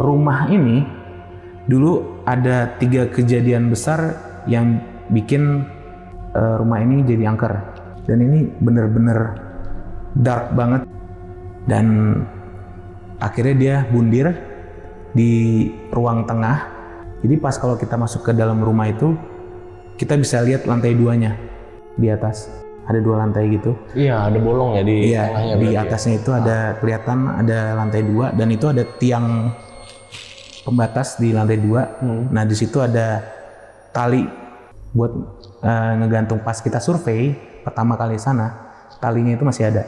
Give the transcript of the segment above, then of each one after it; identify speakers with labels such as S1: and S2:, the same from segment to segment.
S1: rumah ini dulu ada 3 kejadian besar yang bikin rumah ini jadi angker. Dan ini bener-bener dark banget. Dan akhirnya dia bundir di ruang tengah. Jadi pas kalau kita masuk ke dalam rumah itu, kita bisa lihat lantai 2-nya di atas. Ada 2 lantai gitu.
S2: Iya, ada bolong ya di tengahnya.
S1: Di atasnya itu ada kelihatan ada lantai 2 dan itu ada tiang pembatas di lantai 2. Nah di situ ada tali buat ngegantung. Pas kita survei pertama kali sana, talinya itu masih ada.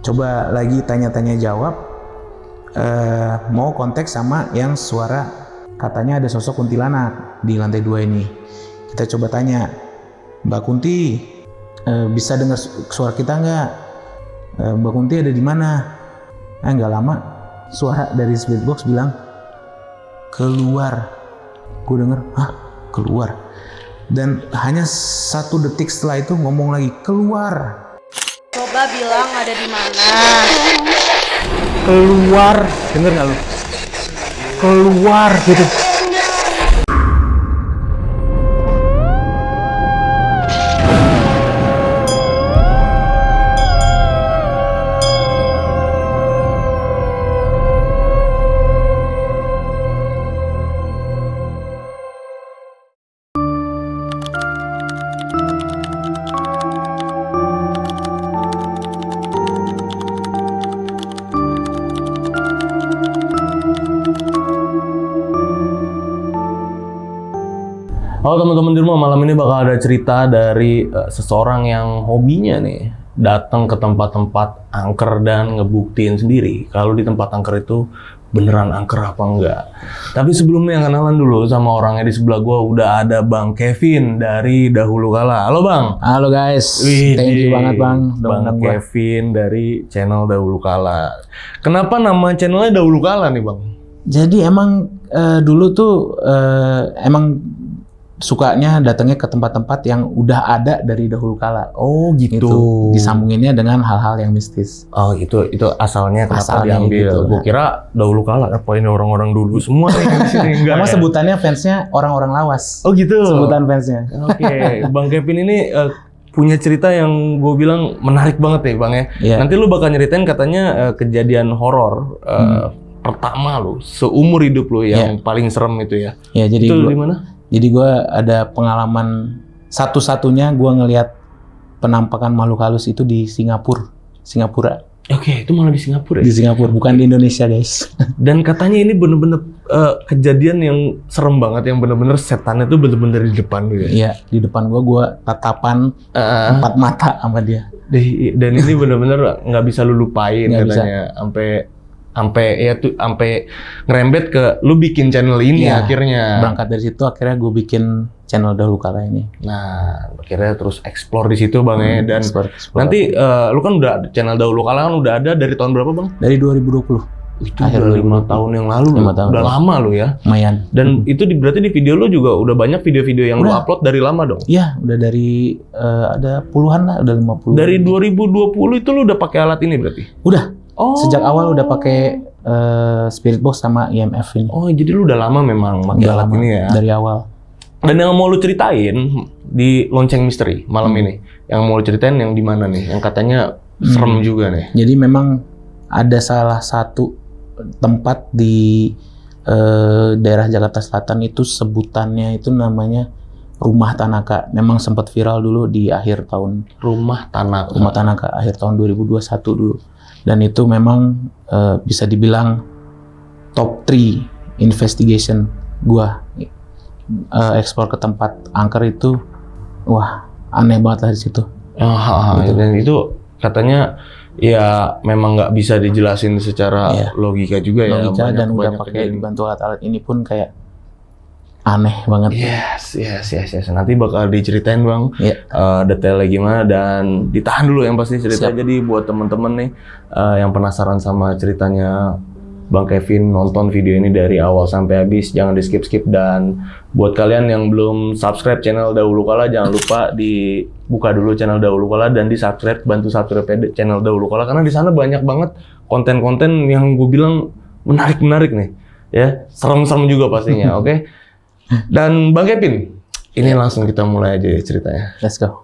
S1: Coba lagi tanya-tanya jawab, mau konteks sama yang suara katanya ada sosok kuntilanak di lantai 2 ini. Kita coba tanya, Mbak Kunti, bisa dengar suara kita nggak? Mbak Kunti ada di mana? Nggak lama, suara dari spirit box bilang, keluar. Gue denger, hah? Keluar? Dan hanya 1 detik setelah itu ngomong lagi, keluar.
S3: Coba bilang ada di mana.
S1: Keluar, denger nggak lu? Keluar gitu.
S2: Halo teman-teman di rumah, malam ini bakal ada cerita dari seseorang yang hobinya nih datang ke tempat-tempat angker dan ngebuktiin sendiri kalau di tempat angker itu beneran angker apa enggak. Tapi sebelumnya kenalan dulu sama orangnya. Di sebelah gua udah ada Bang Kevin dari Dahulu Kala. Halo Bang.
S1: Halo guys, thank you banget Bang.
S2: Bang Kevin dari channel Dahulu Kala. Kenapa nama channelnya Dahulu Kala nih Bang?
S1: Jadi emang dulu tuh emang sukanya datangnya ke tempat-tempat yang udah ada dari dahulu kala.
S2: Oh gitu.
S1: Itu disambunginnya dengan hal-hal yang mistis.
S2: Oh itu asalnya kenapa diambil?
S1: Gitu.
S2: Gue kira dahulu kala apa ini orang-orang dulu semua nih di sini. Enggak.
S1: Emang sebutannya fansnya orang-orang lawas.
S2: Oh gitu.
S1: Sebutan fansnya.
S2: Oke. Bang Kevin ini punya cerita yang gue bilang menarik banget nih Bang ya.
S1: Yeah.
S2: Nanti lu bakal nyeritain katanya kejadian horor pertama lu seumur hidup lu yang paling serem itu ya.
S1: Ya jadi
S2: itu di mana?
S1: Jadi gue ada pengalaman satu-satunya gue ngelihat penampakan makhluk halus itu di Singapura.
S2: Oke, itu malah di Singapura ya?
S1: Di Singapura, bukan di Indonesia guys.
S2: Dan katanya ini bener-bener kejadian yang serem banget, yang bener-bener setannya tuh bener-bener di depan lu ya? Iya,
S1: di depan gue tatapan 4 mata sama dia.
S2: Dan ini bener-bener nggak bisa lu lupain
S1: gak
S2: katanya, sampai ngerembet ke lu bikin channel ini akhirnya.
S1: Berangkat dari situ akhirnya gue bikin channel Dahulu Kala ini.
S2: Nah, akhirnya terus explore di situ Bang ya. Dan
S1: explore.
S2: Nanti lu kan udah channel Dahulu Kala kan udah ada dari tahun berapa Bang?
S1: Dari 2020.
S2: Itu akhir 5 tahun yang lalu.
S1: 5 tahun.
S2: Udah lama lu ya.
S1: Lumayan.
S2: Dan itu berarti di video lu juga udah banyak video-video yang lu upload dari lama dong?
S1: Iya, udah dari ada puluhan lah, udah 50.
S2: Dari 2020 itu lu udah pakai alat ini berarti?
S1: Udah. Sejak awal udah pakai spirit box sama IMF ini.
S2: Oh, jadi lu udah lama memang pakai alat ini ya?
S1: Dari awal.
S2: Dan yang mau lu ceritain di Lonceng Misteri malam ini, yang mau lu ceritain yang di mana nih? Yang katanya serem juga nih.
S1: Jadi memang ada salah satu tempat di daerah Jakarta Selatan itu sebutannya itu namanya Rumah Tanaka. Memang sempat viral dulu di akhir tahun.
S2: Rumah Tanaka.
S1: Rumah Tanaka akhir tahun 2021 dulu. Dan itu memang bisa dibilang top 3 investigation gua explore ke tempat angker itu. Wah, aneh banget lah di situ.
S2: Dan itu katanya ya memang nggak bisa dijelasin secara logika juga ya.
S1: Logika dan udah pakai dibantu alat-alat ini pun kayak aneh banget.
S2: Yes. Nanti bakal diceritain Bang detailnya gimana, dan ditahan dulu yang pasti cerita. Jadi buat temen-temen nih yang penasaran sama ceritanya Bang Kevin nonton video ini dari awal sampai habis, jangan di skip-skip. Dan buat kalian yang belum subscribe channel Dahulu Kala, jangan lupa dibuka dulu channel Dahulu Kala dan di-subscribe, bantu subscribe channel Dahulu Kala karena di sana banyak banget konten-konten yang gue bilang menarik-menarik nih. Ya, serem-serem juga pastinya, oke? Dan Bang Kevin, ini langsung kita mulai aja ya ceritanya.
S1: Let's go.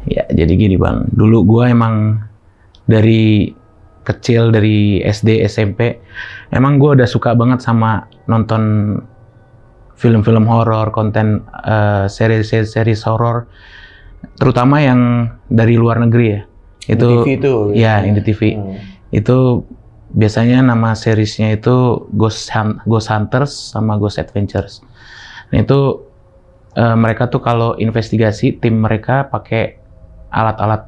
S1: Ya, jadi gini Bang, dulu gua emang dari kecil, dari SD, SMP, emang gua udah suka banget sama nonton film-film horor, konten series horor, terutama yang dari luar negeri ya. Itu
S2: Di TV tuh.
S1: ya, yang di TV. Itu biasanya nama seriesnya itu Ghost Hunters sama Ghost Adventures. Nah itu mereka tuh kalau investigasi, tim mereka pakai alat-alat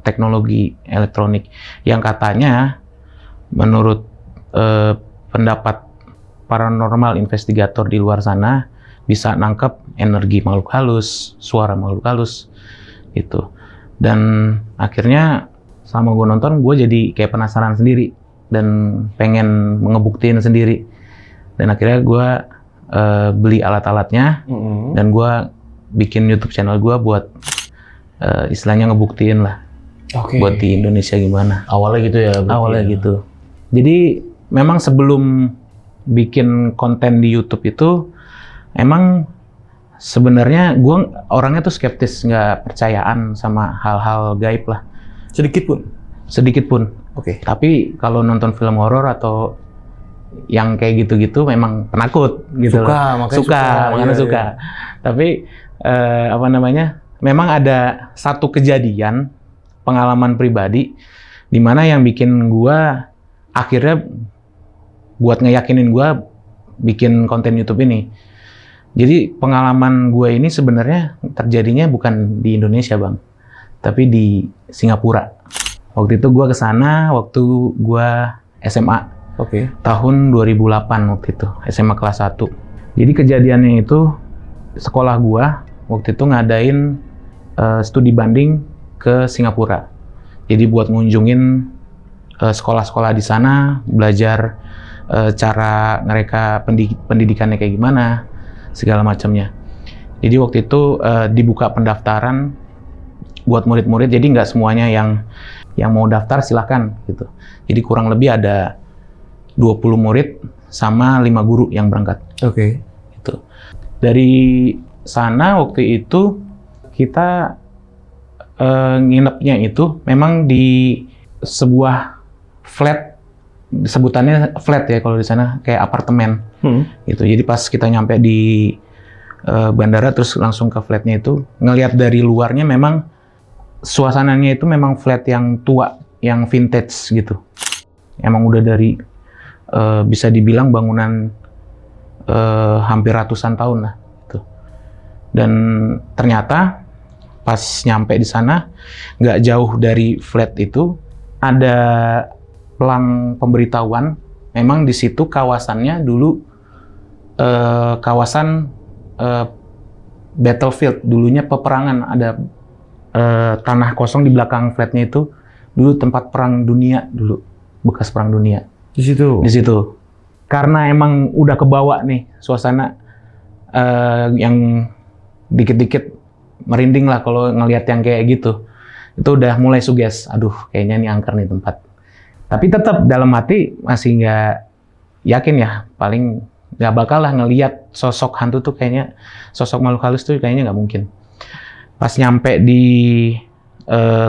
S1: teknologi elektronik yang katanya menurut pendapat paranormal investigator di luar sana bisa nangkep energi makhluk halus, suara makhluk halus gitu. Dan akhirnya sama gue nonton, gue jadi kayak penasaran sendiri dan pengen ngebuktiin sendiri. Dan akhirnya gue beli alat-alatnya dan gue bikin YouTube channel gue buat istilahnya ngebuktiin lah buat di Indonesia gimana.
S2: Awalnya gitu ya?
S1: Awalnya gitu. Jadi memang sebelum bikin konten di YouTube itu, emang sebenarnya gue orangnya tuh skeptis, nggak percayaan sama hal-hal gaib lah.
S2: Sedikit pun?
S1: Sedikit pun.
S2: Oke.
S1: Tapi kalau nonton film horor atau yang kayak gitu-gitu memang penakut gitu. Makanya suka. Tapi apa namanya? Memang ada satu kejadian pengalaman pribadi di mana yang bikin gua akhirnya buat ngeyakinin gua bikin konten YouTube ini. Jadi pengalaman gua ini sebenarnya terjadinya bukan di Indonesia, Bang, tapi di Singapura. Waktu itu gua kesana waktu gua SMA.
S2: Oke.
S1: Tahun 2008 waktu itu, SMA kelas 1. Jadi kejadiannya itu sekolah gua waktu itu ngadain studi banding ke Singapura. Jadi buat ngunjungin sekolah-sekolah di sana, belajar cara mereka pendidikannya kayak gimana, segala macamnya. Jadi waktu itu dibuka pendaftaran buat murid-murid. Jadi nggak semuanya yang mau daftar silahkan gitu. Jadi kurang lebih ada 20 murid sama 5 guru yang berangkat.
S2: Oke.
S1: Gitu. Dari sana waktu itu kita nginepnya itu memang di sebuah flat, sebutannya flat ya kalau di sana, kayak apartemen gitu. Jadi pas kita nyampe di bandara terus langsung ke flatnya itu, ngelihat dari luarnya memang suasananya itu memang flat yang tua, yang vintage gitu. Emang udah dari bisa dibilang bangunan hampir ratusan tahun lah gitu. Dan ternyata pas nyampe di sana, nggak jauh dari flat itu ada pelang pemberitahuan. Memang di situ kawasannya dulu kawasan battlefield, dulunya peperangan. Ada tanah kosong di belakang flatnya itu dulu tempat perang dunia dulu, bekas perang dunia.
S2: Di situ.
S1: Di situ. Karena emang udah kebawa nih suasana yang dikit-dikit merinding lah kalau ngelihat yang kayak gitu. Itu udah mulai suges, aduh kayaknya ini angker nih tempat. Tapi tetap dalam hati masih nggak yakin ya, paling nggak bakal lah ngelihat sosok hantu tuh, kayaknya sosok makhluk halus tuh kayaknya nggak mungkin. Pas nyampe di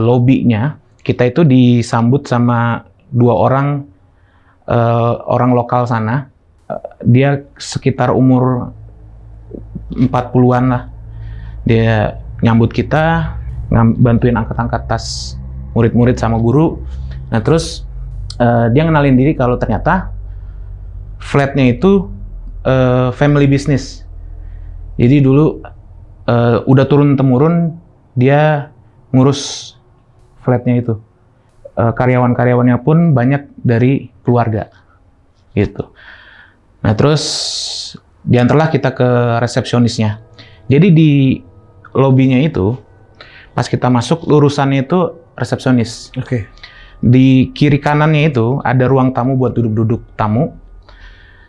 S1: lobby-nya, kita itu disambut sama 2 orang lokal sana. Dia sekitar umur 40-an lah. Dia nyambut kita, bantuin angkat-angkat tas murid-murid sama guru. Nah terus dia ngenalin diri kalau ternyata flatnya itu family business. Jadi dulu udah turun temurun dia ngurus flatnya itu. Karyawan-karyawannya pun banyak dari keluarga gitu. Nah terus diantarlah kita ke resepsionisnya. Jadi di lobbynya itu pas kita masuk lurusannya itu resepsionis.
S2: Oke.
S1: Di kiri kanannya itu ada ruang tamu buat duduk-duduk tamu.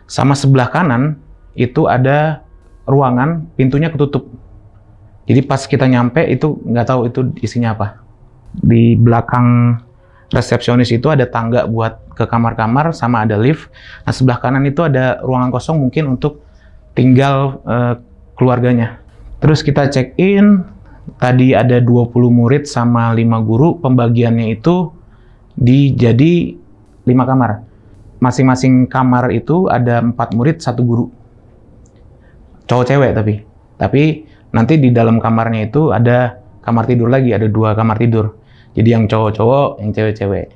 S1: Sama sebelah kanan itu ada ruangan pintunya ketutup. Jadi pas kita nyampe itu nggak tahu itu isinya apa. Di belakang resepsionis itu ada tangga buat ke kamar-kamar sama ada lift. Nah sebelah kanan itu ada ruangan kosong mungkin untuk tinggal keluarganya. Terus kita check in, tadi ada 20 murid sama 5 guru, pembagiannya itu jadi 5 kamar. Masing-masing kamar itu ada 4 murid, 1 guru. Cowok cewek tapi nanti di dalam kamarnya itu ada kamar tidur lagi, ada 2 kamar tidur. Jadi yang cowok-cowok, yang cewek-cewek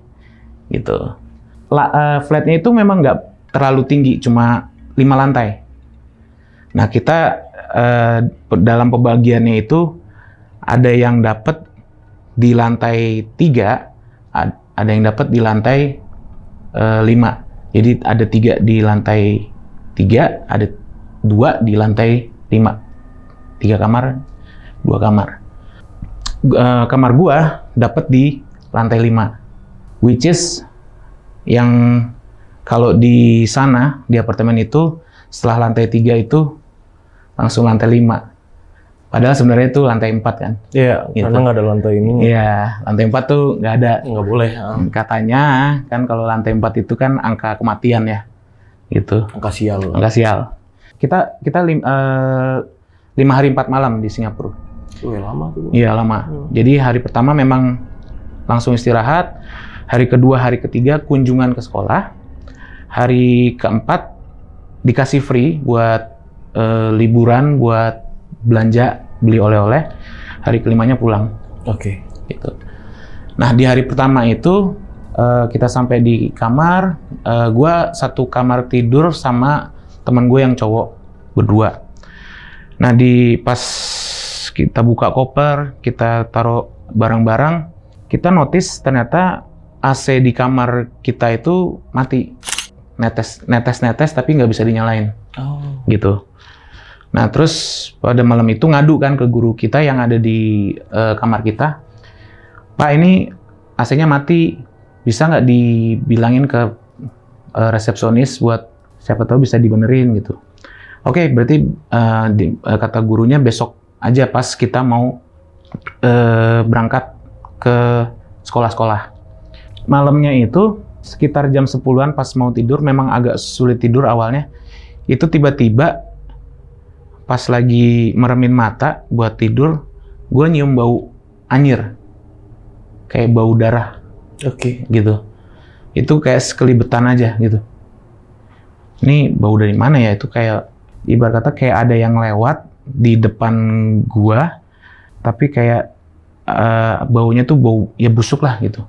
S1: gitu. Flatnya itu memang nggak terlalu tinggi, cuma 5 lantai. Nah kita dalam pembagiannya itu ada yang dapat di lantai 3, ada yang dapat di lantai 5. Jadi ada 3 di lantai 3, ada 2 di lantai 5. 3 kamar, 2 kamar. Kamar gua dapat di lantai 5. Which is yang kalau di sana, di apartemen itu, setelah lantai 3 itu langsung lantai 5. Padahal sebenarnya itu lantai 4 kan.
S2: Iya,
S1: gitu.
S2: Karena nggak ada lantai ini.
S1: Iya, lantai 4 tuh nggak ada.
S2: Nggak boleh.
S1: Katanya kan kalau lantai 4 itu kan angka kematian ya. Gitu.
S2: Angka sial.
S1: Angka sial. Kita 5 hari 4 malam di Singapura.
S2: Lama tuh.
S1: Iya, lama. Jadi hari pertama memang langsung istirahat. Hari kedua, hari ketiga kunjungan ke sekolah. Hari keempat dikasih free buat liburan, buat belanja, beli oleh-oleh. Hari kelimanya pulang.
S2: Oke.
S1: Gitu. Nah di hari pertama itu kita sampai di kamar. Gua satu kamar tidur sama teman gue yang cowok berdua. Nah di pas kita buka koper, kita taruh barang-barang, kita notice ternyata AC di kamar kita itu mati. Netes tapi nggak bisa dinyalain.
S2: Oh.
S1: Gitu. Nah terus pada malam itu ngadu kan ke guru kita yang ada di kamar kita. Pak ini AC-nya mati, bisa nggak dibilangin ke resepsionis buat siapa tahu bisa dibenerin gitu. Oke, berarti kata gurunya besok aja pas kita mau berangkat ke sekolah-sekolah. Malamnya itu sekitar jam 10-an pas mau tidur, memang agak sulit tidur awalnya. Itu tiba-tiba pas lagi meremin mata buat tidur, gue nyium bau anyir. Kayak bau darah.
S2: Oke.
S1: Gitu. Itu kayak sekelibetan aja gitu. Ini bau dari mana ya? Itu kayak ibarat kata kayak ada yang lewat di depan gua, tapi kayak baunya tuh bau ya busuk lah gitu.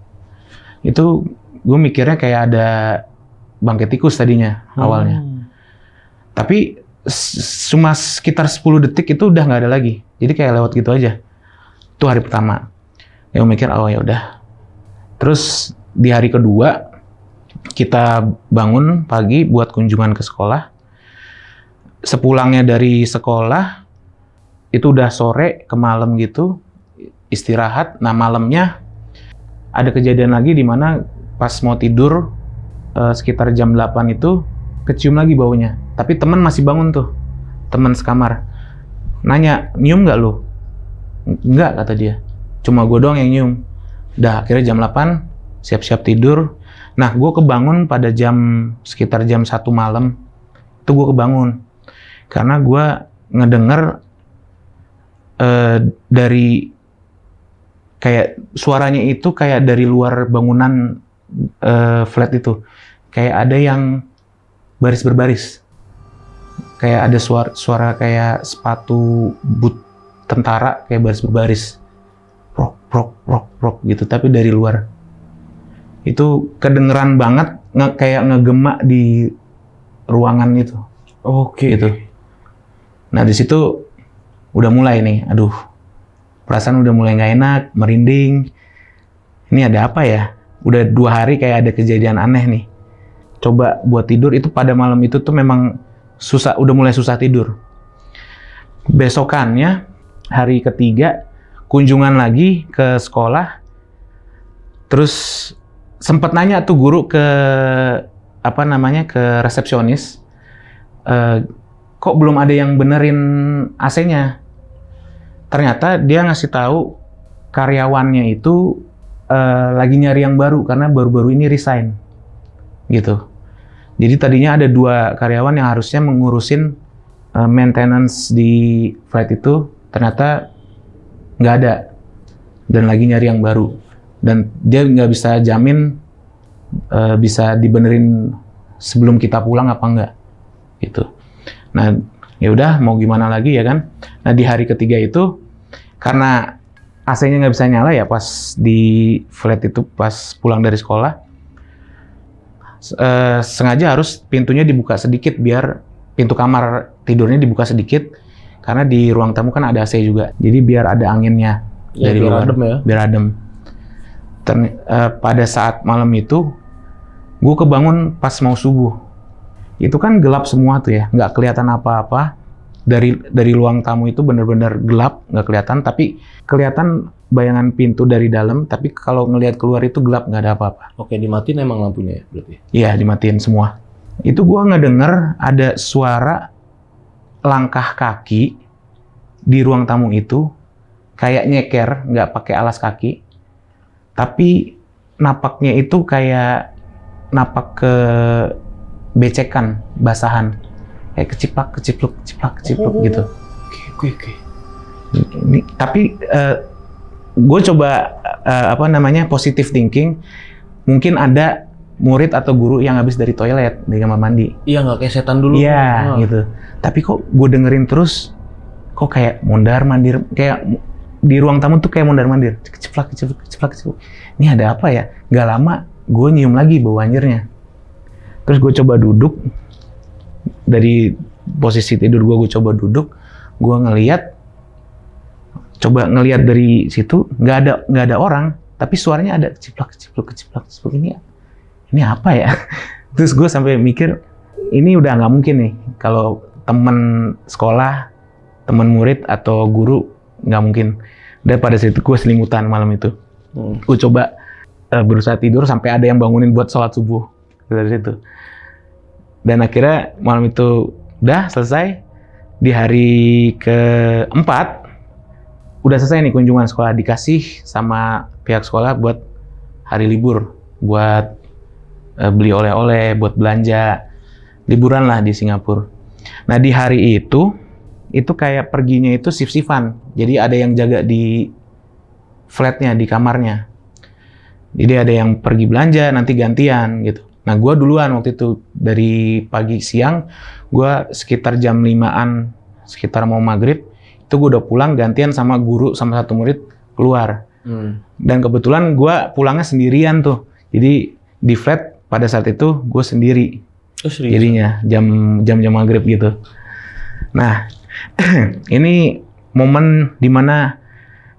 S1: Itu gue mikirnya kayak ada bangkai tikus tadinya awalnya. Tapi cuma sekitar 10 detik itu udah nggak ada lagi. Jadi kayak lewat gitu aja. Itu hari pertama. Ya mikir oh ya udah. Terus di hari kedua kita bangun pagi buat kunjungan ke sekolah. Sepulangnya dari sekolah itu udah sore ke malam gitu, istirahat. Nah malamnya ada kejadian lagi di mana pas mau tidur sekitar jam 8 itu kecium lagi baunya. Tapi teman masih bangun tuh, teman sekamar. Nanya, nyium nggak lu? Nggak, kata dia. Cuma gue doang yang nyium. Udah akhirnya jam 8, siap-siap tidur. Nah gue kebangun pada sekitar jam 1 malam. Itu gue kebangun. Karena gue ngedenger dari kayak suaranya itu kayak dari luar bangunan flat itu. Kayak ada yang baris berbaris. Kayak ada suara kayak sepatu boot tentara kayak baris berbaris. Prok, prok, prok, prok gitu. Tapi dari luar. Itu kedengeran banget kayak ngegema di ruangan itu.
S2: Oke.
S1: Gitu. Nah di situ udah mulai nih, aduh, perasaan udah mulai nggak enak, merinding. Ini ada apa ya? Udah 2 hari kayak ada kejadian aneh nih. Coba buat tidur, itu pada malam itu tuh memang susah, udah mulai susah tidur. Besokannya, hari ketiga, kunjungan lagi ke sekolah. Terus sempet nanya tuh guru ke ke resepsionis, kok belum ada yang benerin AC-nya. Ternyata dia ngasih tahu karyawannya itu lagi nyari yang baru karena baru-baru ini resign, gitu. Jadi tadinya ada 2 karyawan yang harusnya mengurusin maintenance di flat itu, ternyata nggak ada dan lagi nyari yang baru. Dan dia nggak bisa jamin bisa dibenerin sebelum kita pulang apa enggak, gitu. Nah, ya udah mau gimana lagi ya kan. Nah, di hari ketiga itu karena AC-nya nggak bisa nyala ya pas di flat itu pas pulang dari sekolah, sengaja harus pintunya dibuka sedikit biar pintu kamar tidurnya dibuka sedikit karena di ruang tamu kan ada AC juga. Jadi biar ada anginnya dari
S2: biar
S1: luar,
S2: adem ya.
S1: Biar adem. Pada saat malam itu, gue kebangun pas mau subuh. Itu kan gelap semua tuh ya, nggak kelihatan apa-apa. Dari ruang tamu itu benar-benar gelap, nggak kelihatan. Tapi kelihatan bayangan pintu dari dalam. Tapi kalau ngelihat keluar itu gelap, nggak ada apa-apa.
S2: Oke, dimatiin emang lampunya ya berarti?
S1: Iya, dimatiin semua. Itu gue ngedenger ada suara langkah kaki di ruang tamu itu, kayak nyeker, nggak pakai alas kaki. Tapi napaknya itu kayak napak ke becekan, basahan. Kayak keciplak gitu.
S2: Oke.
S1: Tapi gue coba positive thinking. Mungkin ada murid atau guru yang habis dari toilet, dari kamar mandi.
S2: Iya, nggak kayak setan dulu.
S1: Iya, gitu. Tapi kok gue dengerin terus, kok kayak mondar-mandir, kayak di ruang tamu tuh kayak mondar-mandir. Keciplak. Ini ada apa ya? Gak lama, gue nyium lagi bau anjirnya. Terus gue coba duduk, dari posisi tidur gue coba duduk, gue coba ngelihat dari situ, nggak ada orang, tapi suaranya ada keciplak. Ini apa ya? Terus gue sampai mikir, ini udah nggak mungkin nih, kalau temen sekolah, temen murid atau guru, nggak mungkin. Dan pada saat itu gue selimutan malam itu. Gue coba berusaha tidur sampai ada yang bangunin buat sholat subuh dari situ. Dan akhirnya malam itu udah selesai. Di hari keempat udah selesai nih kunjungan sekolah, dikasih sama pihak sekolah buat hari libur, buat beli oleh-oleh, buat belanja, liburan lah di Singapura. Nah di hari itu kayak perginya itu shift-shiftan. Jadi ada yang jaga di flatnya, di kamarnya. Jadi ada yang pergi belanja, nanti gantian gitu. Nah gue duluan waktu itu, dari pagi siang, gue sekitar jam 5-an, sekitar mau maghrib, itu gue udah pulang gantian sama guru, sama satu murid keluar. Dan kebetulan gue pulangnya sendirian tuh. Jadi di flat pada saat itu gue sendiri. Jadinya jam maghrib gitu. Nah ini momen dimana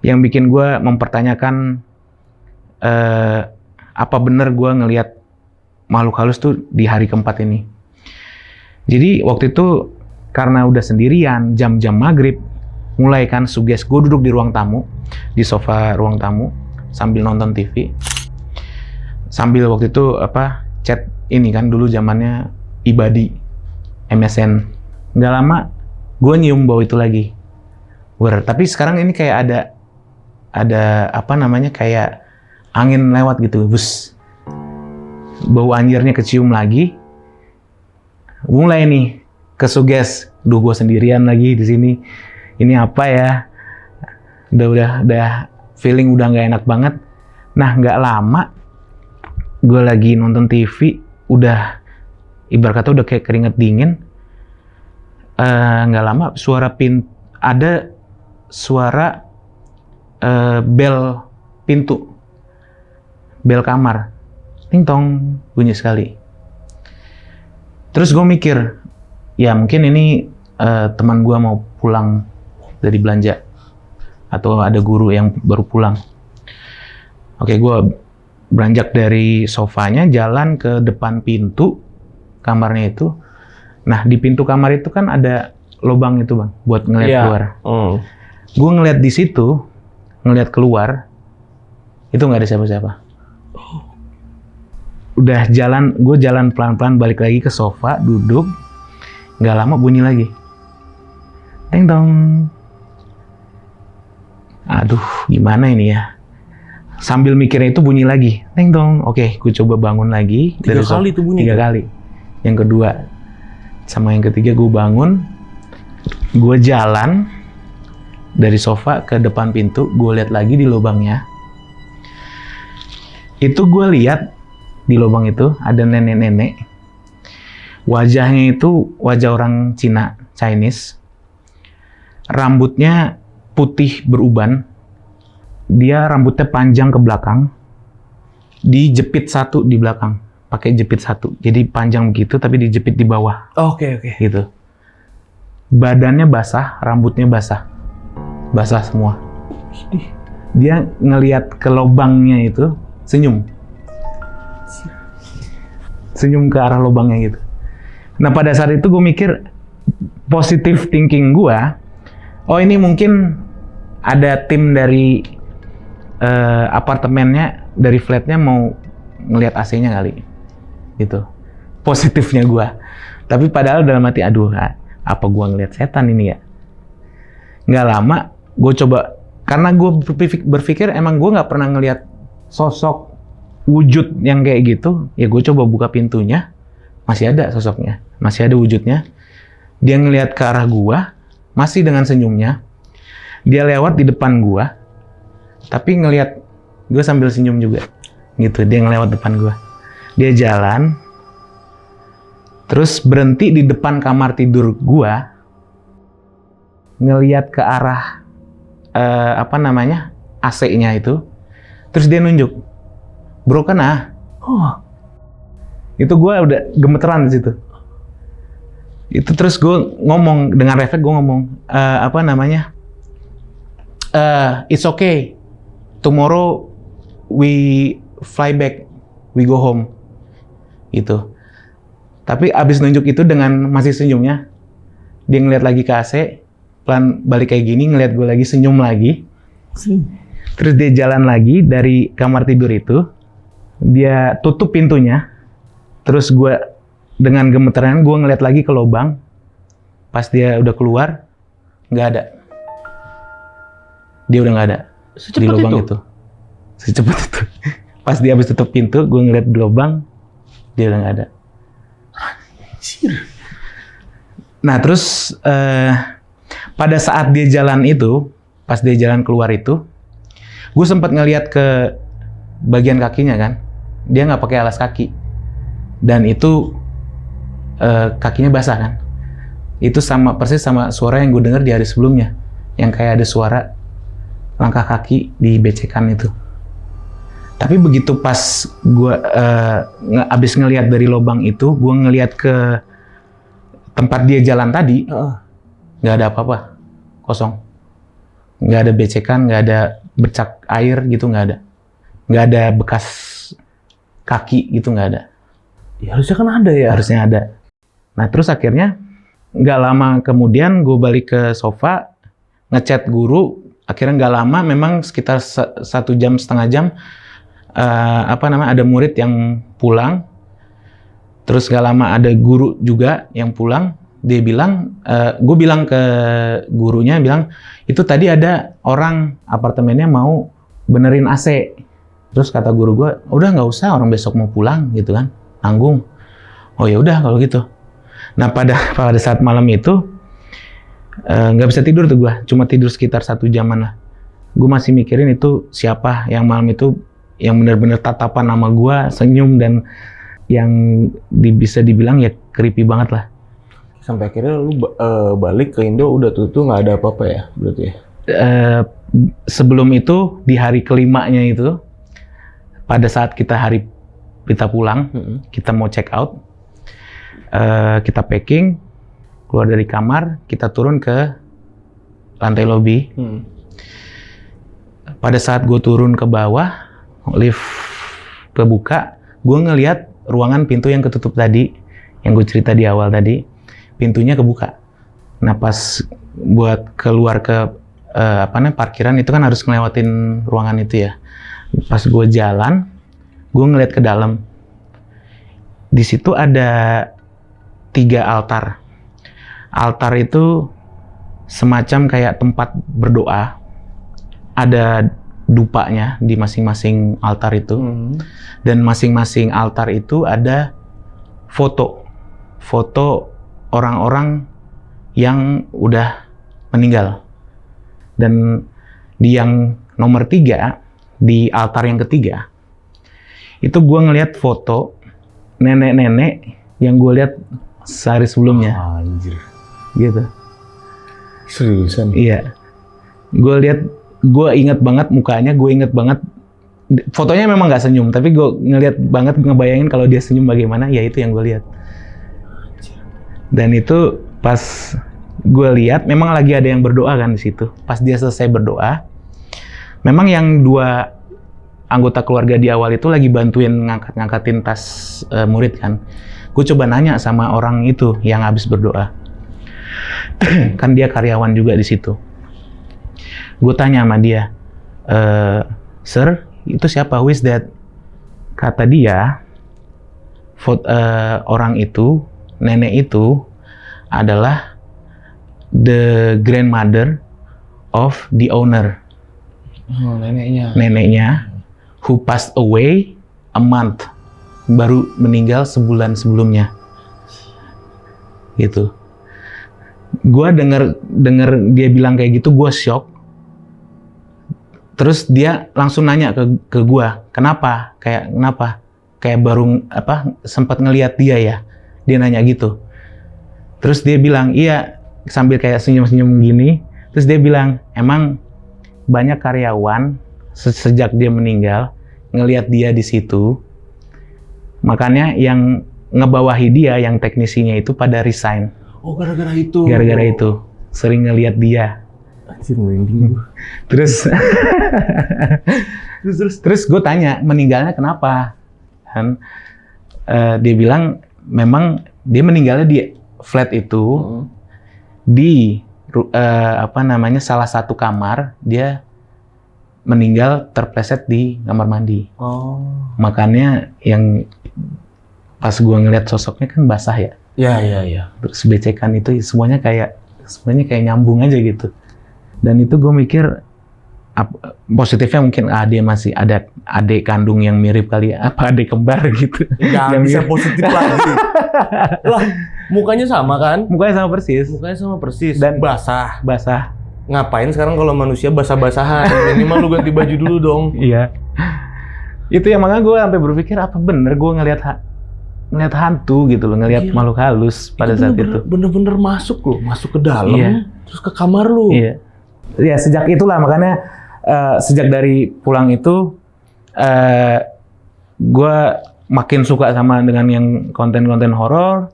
S1: yang bikin gue mempertanyakan apa bener gue ngelihat makhluk halus tuh di hari keempat ini. Jadi waktu itu karena udah sendirian, jam-jam maghrib, mulai kan suges, gue duduk di ruang tamu, di sofa ruang tamu, sambil nonton TV. Sambil waktu itu chat ini kan dulu zamannya Ibadi, MSN. Nggak lama, gue nyium bau itu lagi. Tapi sekarang ini kayak ada kayak angin lewat gitu, bus. Bau anjirnya kecium lagi. Mulai nih kesuges, gue sendirian lagi di sini. Ini apa ya? Udah feeling udah nggak enak banget. Nah nggak lama, gue lagi nonton TV, udah ibarat kata udah kayak keringet dingin. Nggak lama ada suara bel pintu, bel kamar, ting tong, bunyi sekali. Terus gue mikir, ya mungkin ini teman gue mau pulang dari belanja atau ada guru yang baru pulang. Oke, gue beranjak dari sofanya jalan ke depan pintu kamarnya itu. Nah, di pintu kamar itu kan ada lubang itu, Bang, buat ngeliat keluar. Gue ngeliat di situ, ngeliat keluar, itu nggak ada siapa-siapa. Udah gue jalan pelan-pelan balik lagi ke sofa, duduk, nggak lama bunyi lagi. Deng dong. Aduh, gimana ini ya? Sambil mikirnya itu bunyi lagi. Deng dong. Oke, gue coba bangun lagi.
S2: 3 kali itu bunyi?
S1: 3 kali. Yang kedua. Sama yang ketiga gue bangun. Gue jalan dari sofa ke depan pintu. Gue lihat lagi di lubangnya. Itu gue lihat di lubang itu ada nenek-nenek. Wajahnya itu wajah orang Cina, Chinese. Rambutnya putih beruban. Dia rambutnya panjang ke belakang, dijepit satu di belakang, pakai jepit satu. Jadi panjang begitu, tapi dijepit di bawah.
S2: Oke.
S1: Gitu. Badannya basah, rambutnya basah semua. Dia ngelihat ke lubangnya itu, senyum ke arah lubangnya gitu. Nah, pada saat itu gue mikir, positive thinking gue, oh ini mungkin ada tim dari apartemennya, dari flatnya mau ngelihat AC-nya kali, gitu. Positifnya gua. Tapi padahal dalam hati, aduh, apa gua ngelihat setan ini ya? Nggak lama, gue coba, karena gue berpikir emang gue nggak pernah ngelihat sosok wujud yang kayak gitu, ya gue coba buka pintunya, masih ada sosoknya, masih ada wujudnya. Dia ngelihat ke arah gua, masih dengan senyumnya. Dia lewat di depan gua, tapi ngelihat gue sambil senyum juga, gitu. Dia ngelewat depan gue. Dia jalan, terus berhenti di depan kamar tidur gue, ngelihat ke arah AC-nya itu. Terus dia nunjuk, bro kena. Itu gue udah gemeteran di situ. Itu terus gue ngomong dengan refleks, gue ngomong it's okay. Tomorrow we fly back, we go home, gitu. Tapi abis nunjuk itu dengan masih senyumnya, dia ngeliat lagi ke AC, pelan balik kayak gini, ngeliat gue lagi, senyum lagi. Terus dia jalan lagi dari kamar tidur itu, dia tutup pintunya, terus gue dengan gemeteran gue ngeliat lagi ke lubang. Pas dia udah keluar, nggak ada. Dia udah nggak ada. Di lubang itu. Secepat itu. Pas dia habis tutup pintu, gue ngeliat di lubang, dia udah nggak ada. Nah terus pada saat dia jalan itu, pas dia jalan keluar itu, gue sempat ngeliat ke bagian kakinya kan, dia nggak pakai alas kaki, dan itu kakinya basah kan. Itu sama persis sama suara yang gue dengar di hari sebelumnya, yang kayak ada suara langkah kaki di becekan itu. Tapi begitu pas gue abis ngelihat dari lubang itu, gue ngelihat ke tempat dia jalan tadi, nggak ada apa-apa, kosong. Nggak ada becekan, nggak ada bercak air gitu, nggak ada bekas kaki gitu, nggak ada.
S2: Ya harusnya kan ada ya?
S1: Harusnya ada. Nah terus akhirnya nggak lama kemudian gue balik ke sofa, ngechat guru. Akhirnya nggak lama, memang sekitar 1 jam, setengah jam, ada murid yang pulang. Terus nggak lama ada guru juga yang pulang. Dia bilang, gue bilang ke gurunya, bilang, itu tadi ada orang apartemennya mau benerin AC. Terus kata guru gue, udah nggak usah, orang besok mau pulang gitu kan, tanggung. Oh ya udah kalau gitu. Nah pada saat malam itu, nggak bisa tidur tuh gue, cuma tidur sekitar 1 jaman lah. Gue masih mikirin itu siapa yang malam itu yang benar-benar tatapan nama gue, senyum, dan yang bisa dibilang ya creepy banget lah.
S2: Sampai akhirnya lu balik ke Indo udah tuh nggak ada apa-apa ya berarti ya?
S1: Sebelum itu di hari kelimanya itu, pada saat kita pulang, kita mau check out, kita packing, keluar dari kamar, kita turun ke lantai lobby. Pada saat gue turun ke bawah, lift kebuka, gue ngelihat ruangan pintu yang ketutup tadi, yang gue cerita di awal tadi, pintunya kebuka. Nah pas buat keluar ke parkiran itu kan harus ngelewatin ruangan itu ya. Pas gue jalan, gue ngeliat ke dalam. Di situ ada 3 altar. Altar itu semacam kayak tempat berdoa. Ada dupanya di masing-masing altar itu. Dan masing-masing altar itu ada foto orang-orang yang udah meninggal. Dan di yang nomor 3, di altar yang ketiga, itu gue ngeliat foto nenek-nenek yang gue lihat sehari sebelumnya.
S2: Anjir.
S1: Gitu.
S2: Seriusan?
S1: Iya. Gue inget banget mukanya, gue inget banget. Fotonya memang nggak senyum, tapi gue ngeliat banget, ngebayangin kalau dia senyum bagaimana, ya itu yang gue lihat. Dan itu pas gue lihat, memang lagi ada yang berdoa kan di situ. Pas dia selesai berdoa, memang yang 2 anggota keluarga di awal itu lagi bantuin ngangkatin tas murid kan. Gue coba nanya sama orang itu yang habis berdoa. Kan dia karyawan juga di situ. Gue tanya sama dia, "Sir, itu siapa? Who is that?" Kata dia, orang itu, nenek itu adalah the grandmother of the owner.
S2: Oh, neneknya.
S1: Neneknya who passed away a month, baru meninggal sebulan sebelumnya. Gitu. Gua denger dia bilang kayak gitu, gua shock. Terus dia langsung nanya ke gua, kenapa? Kayak baru sempat ngelihat dia ya. Dia nanya gitu. Terus dia bilang, iya, sambil kayak senyum-senyum gini. Terus dia bilang, emang banyak karyawan sejak dia meninggal ngelihat dia di situ, makanya yang ngebawahi dia, yang teknisinya itu pada resign.
S2: Oh, gara-gara itu.
S1: Gara-gara itu sering ngelihat dia.
S2: Anjir, merinding gue.
S1: Terus gue tanya, meninggalnya kenapa? Kan dia bilang memang dia meninggalnya di flat itu, di salah satu kamar dia meninggal terpleset di kamar mandi. Oh. Makanya yang pas gua ngeliat sosoknya kan basah ya.
S2: Iya.
S1: Terus becekan itu semuanya kayak nyambung aja gitu. Dan itu gue mikir positifnya mungkin dia masih ada adik kandung yang mirip kali ya, apa adik kembar gitu.
S2: Yang bisa positif lagi. Lah, mukanya sama kan?
S1: Mukanya sama persis.
S2: Dan basah. Ngapain sekarang kalau manusia basah-basahan? Minimal lu ganti baju dulu dong.
S1: Iya. Itu yang makanya gue sampai berpikir apa bener gue ngelihat hantu gitu loh, ngelihat makhluk halus pada saat itu.
S2: Bener-bener masuk ke dalam, terus ke kamar lu.
S1: Iya. Ya sejak itulah makanya sejak dari pulang itu gue makin suka sama dengan yang konten-konten horor.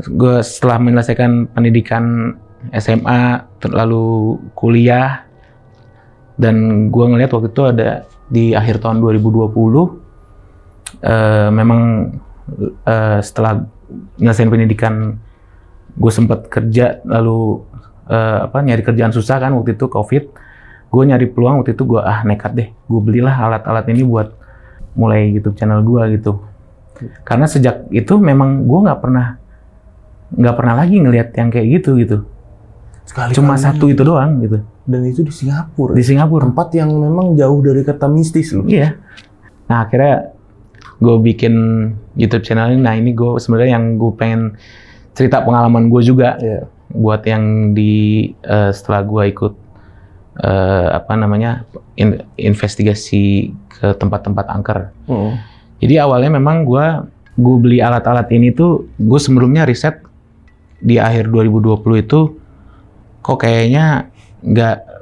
S1: Gue setelah menyelesaikan pendidikan SMA, lalu kuliah, dan gue ngeliat waktu itu ada di akhir tahun 2020, memang setelah menyelesaikan pendidikan, gue sempat kerja, lalu nyari kerjaan susah kan waktu itu COVID, gue nyari peluang waktu itu gue nekat deh, gue belilah alat-alat ini buat mulai YouTube channel gue gitu. Karena sejak itu memang gue nggak pernah lagi ngelihat yang kayak gitu. Cuma satu itu doang gitu.
S2: Dan itu di Singapura.
S1: Di Singapura.
S2: Tempat yang memang jauh dari kata mistis loh.
S1: Iya. Nah akhirnya gue bikin YouTube channel ini. Nah ini gue sebenarnya yang gue pengen cerita pengalaman gue juga. Yeah. Buat yang setelah gue ikut investigasi ke tempat-tempat angker. Jadi awalnya memang gue beli alat-alat ini tuh, gue sebelumnya riset di akhir 2020 itu, kok kayaknya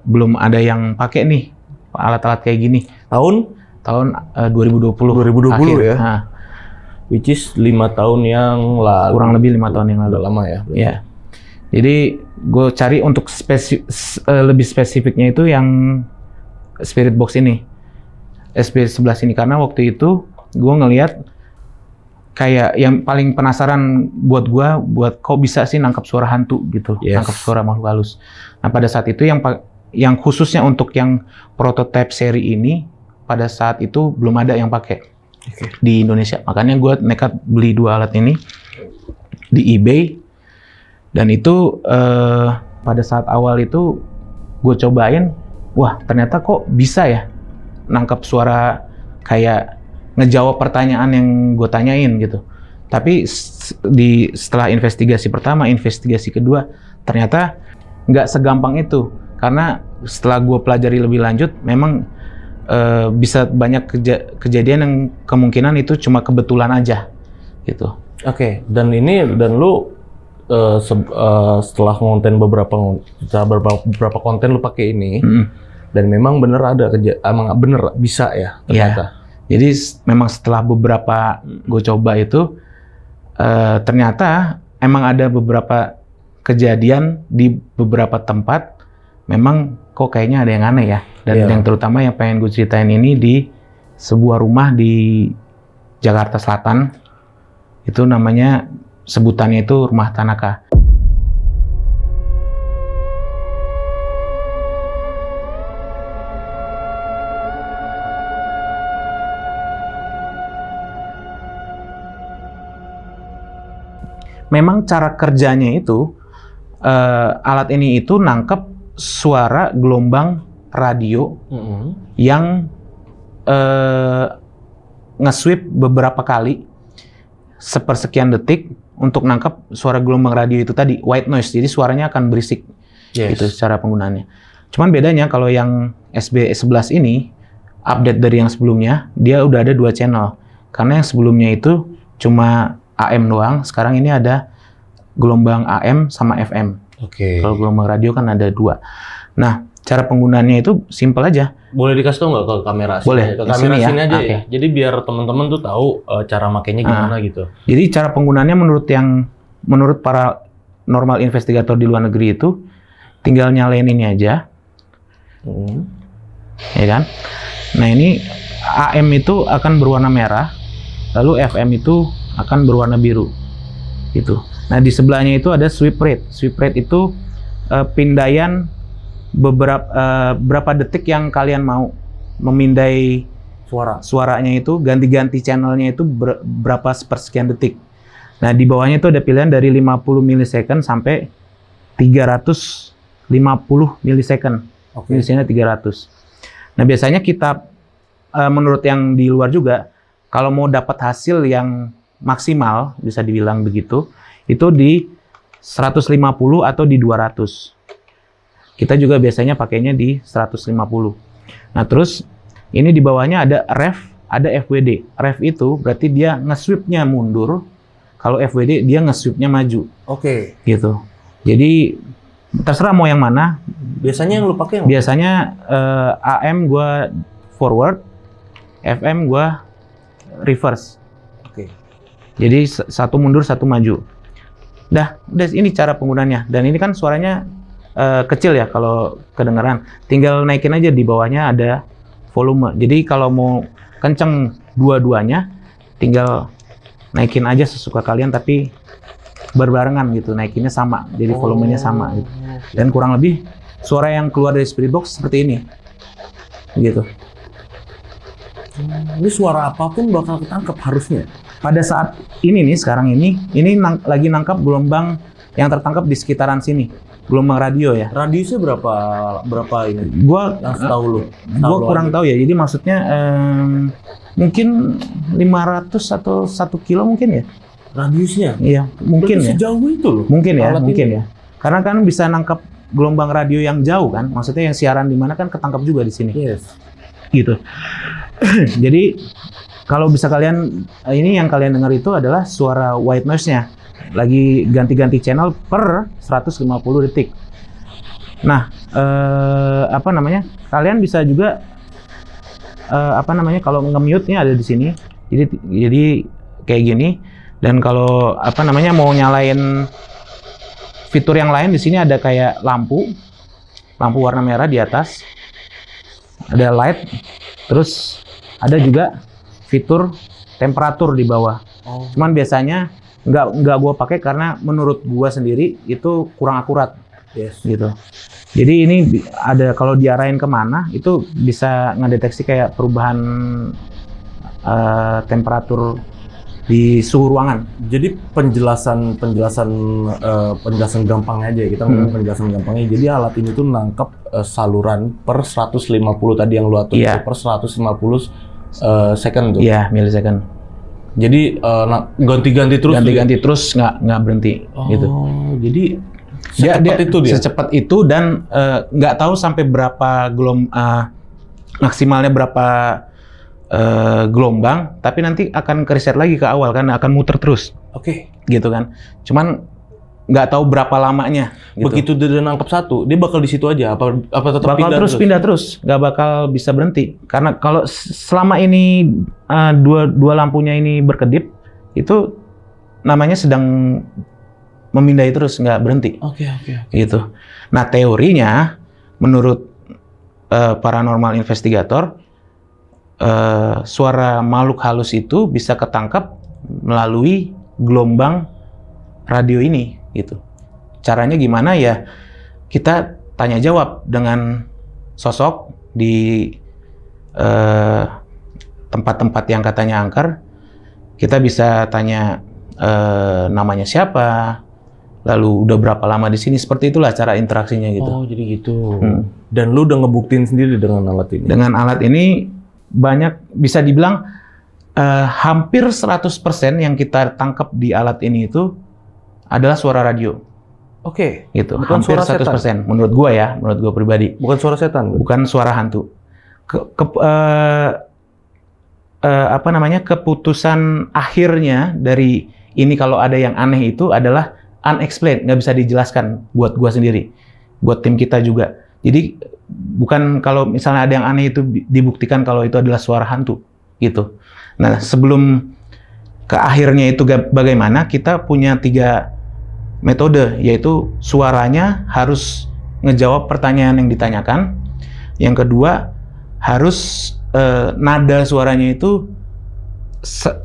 S1: belum ada yang pakai nih alat-alat kayak gini. Tahun 2020
S2: akhir, ya.
S1: Nah,
S2: which is 5 tahun yang lalu.
S1: Kurang lebih 5 tahun yang lalu.
S2: Udah lama ya.
S1: Iya. Jadi gue cari untuk lebih spesifiknya itu yang Spirit Box ini, SB11 ini, karena waktu itu gue ngelihat kayak yang paling penasaran buat kok bisa sih nangkap suara hantu gitu, nangkap suara makhluk halus. Nah pada saat itu yang khususnya untuk yang prototype seri ini pada saat itu belum ada yang pakai di Indonesia. Makanya gue nekat beli 2 alat ini di eBay. Dan itu pada saat awal itu gue cobain, wah ternyata kok bisa ya nangkap suara kayak ngejawab pertanyaan yang gue tanyain gitu. Tapi setelah investigasi pertama, investigasi kedua, ternyata nggak segampang itu. Karena setelah gue pelajari lebih lanjut, memang bisa banyak kejadian yang kemungkinan itu cuma kebetulan aja gitu.
S2: Oke, dan lu setelah ngonten beberapa konten lu pakai ini, dan memang bener emang bener bisa ya ternyata.
S1: Jadi memang setelah beberapa gue coba itu ternyata emang ada beberapa kejadian di beberapa tempat memang kok kayaknya ada yang aneh ya. Dan yang terutama yang pengen gue ceritain ini di sebuah rumah di Jakarta Selatan, itu namanya sebutannya itu Rumah Tanaka. Memang cara kerjanya itu alat ini itu nangkep suara gelombang radio yang nge-sweep beberapa kali sepersekian detik untuk nangkap suara gelombang radio itu tadi, white noise. Jadi suaranya akan berisik. Itu secara penggunaannya. Cuman bedanya kalau yang SB11 ini update dari yang sebelumnya, dia udah ada 2 channel. Karena yang sebelumnya itu cuma AM doang, sekarang ini ada gelombang AM sama FM. Kalau gelombang radio kan ada 2. Nah, cara penggunaannya itu simple aja.
S2: Boleh dikasih tau nggak ke kamera sini?
S1: Boleh,
S2: ke kamera sini aja
S1: ya.
S2: Ya. Jadi biar teman-teman tuh tahu cara makainya gimana gitu.
S1: Jadi cara penggunaannya menurut para normal investigator di luar negeri itu tinggal nyalain ini aja. Ya kan? Nah, ini AM itu akan berwarna merah, lalu FM itu akan berwarna biru. Gitu. Nah, di sebelahnya itu ada sweep rate. Sweep rate itu pindaian berapa detik yang kalian mau memindai suaranya itu, ganti-ganti channelnya itu berapa sepersekian detik. Nah, di bawahnya itu ada pilihan dari 50 milisecond sampai 350 milisecond. Misalnya 300. Nah, biasanya kita menurut yang di luar juga, kalau mau dapat hasil yang maksimal, bisa dibilang begitu, itu di 150 atau di 200. Kita juga biasanya pakainya di 150. Nah, terus ini di bawahnya ada ref, ada FWD. Ref itu berarti dia nge-sweep-nya mundur, kalau FWD dia nge-sweep-nya maju. Gitu. Jadi terserah mau yang mana.
S2: Biasanya yang lu pakai yang
S1: biasanya AM gua forward, FM gua reverse. Jadi satu mundur, satu maju. Udah ini cara penggunaannya. Dan ini kan suaranya kecil ya kalau kedengaran. Tinggal naikin aja, di bawahnya ada volume. Jadi kalau mau kenceng dua-duanya, tinggal naikin aja sesuka kalian, tapi berbarengan gitu, naikinnya sama, jadi volumenya sama gitu. Dan kurang lebih suara yang keluar dari Spirit Box seperti ini, gitu.
S2: Ini suara apapun bakal ketangkep harusnya.
S1: Pada saat ini nih, sekarang ini lagi nangkap gelombang yang tertangkap di sekitaran sini, gelombang radio ya.
S2: Radiusnya berapa ini?
S1: Gua
S2: yang setahu lu?
S1: Gua kurang tahu ya. Jadi maksudnya mungkin 500 atau 1 kilo mungkin ya.
S2: Radiusnya?
S1: Iya, mungkin ya.
S2: Sejauh itu loh.
S1: Mungkin ya, mungkin ya. Karena kan bisa nangkap gelombang radio yang jauh kan. Maksudnya yang siaran di mana kan ketangkap juga di sini. Gitu. Jadi kalau bisa kalian, ini yang kalian dengar itu adalah suara white noise-nya. Lagi ganti-ganti channel per 150 detik. Nah, kalian bisa juga kalau nge-mute-nya ada di sini. Jadi kayak gini. Dan kalau mau nyalain fitur yang lain di sini ada kayak lampu warna merah di atas, ada light, terus ada juga fitur temperatur di bawah. Cuman biasanya nggak gue pakai karena menurut gue sendiri itu kurang akurat, gitu. Jadi ini ada kalau diarahin kemana itu bisa ngedeteksi kayak perubahan temperatur di suhu ruangan.
S2: Jadi penjelasan gampangnya aja kita ngomong penjelasan gampangnya. Jadi alat ini tuh nangkep saluran per 150 tadi yang lu atur per 150 second tuh.
S1: Iya, millisecond.
S2: Jadi ganti-ganti terus.
S1: Ganti-ganti terus nggak berhenti gitu.
S2: Jadi
S1: dia secepat itu dan nggak tahu sampai berapa maksimalnya berapa gelombang, tapi nanti akan ke-reset lagi ke awal kan, akan muter terus.
S2: Oke.
S1: Gitu kan. Cuman nggak tahu berapa lamanya. Gitu.
S2: Begitu dia nangkep satu, dia bakal di situ aja. Apa tetap
S1: bakal pindah terus, nggak bakal bisa berhenti. Karena kalau selama ini dua lampunya ini berkedip, itu namanya sedang memindai terus, nggak berhenti.
S2: Oke.
S1: Gitu. Nah teorinya, menurut paranormal investigator, suara makhluk halus itu bisa ketangkap melalui gelombang radio ini, gitu. Caranya gimana ya? Kita tanya jawab dengan sosok di tempat-tempat yang katanya angker. Kita bisa tanya namanya siapa, lalu udah berapa lama di sini. Seperti itulah cara interaksinya gitu.
S2: Oh, jadi gitu. Dan lu udah ngebuktiin sendiri dengan alat ini? Dengan
S1: alat ini banyak, bisa dibilang hampir 100% yang kita tangkap di alat ini itu adalah suara radio.
S2: Oke.
S1: Gitu.
S2: Bukan
S1: hampir
S2: suara
S1: 100%.
S2: Setan.
S1: Menurut gua ya, menurut gua pribadi.
S2: Bukan suara setan.
S1: Bukan suara hantu. Keputusan akhirnya dari ini kalau ada yang aneh itu adalah unexplained, nggak bisa dijelaskan buat gua sendiri, buat tim kita juga. Jadi bukan kalau misalnya ada yang aneh itu dibuktikan kalau itu adalah suara hantu, gitu. Nah, sebelum ke akhirnya itu bagaimana, kita punya 3 metode, yaitu suaranya harus ngejawab pertanyaan yang ditanyakan. Yang kedua, harus nada suaranya itu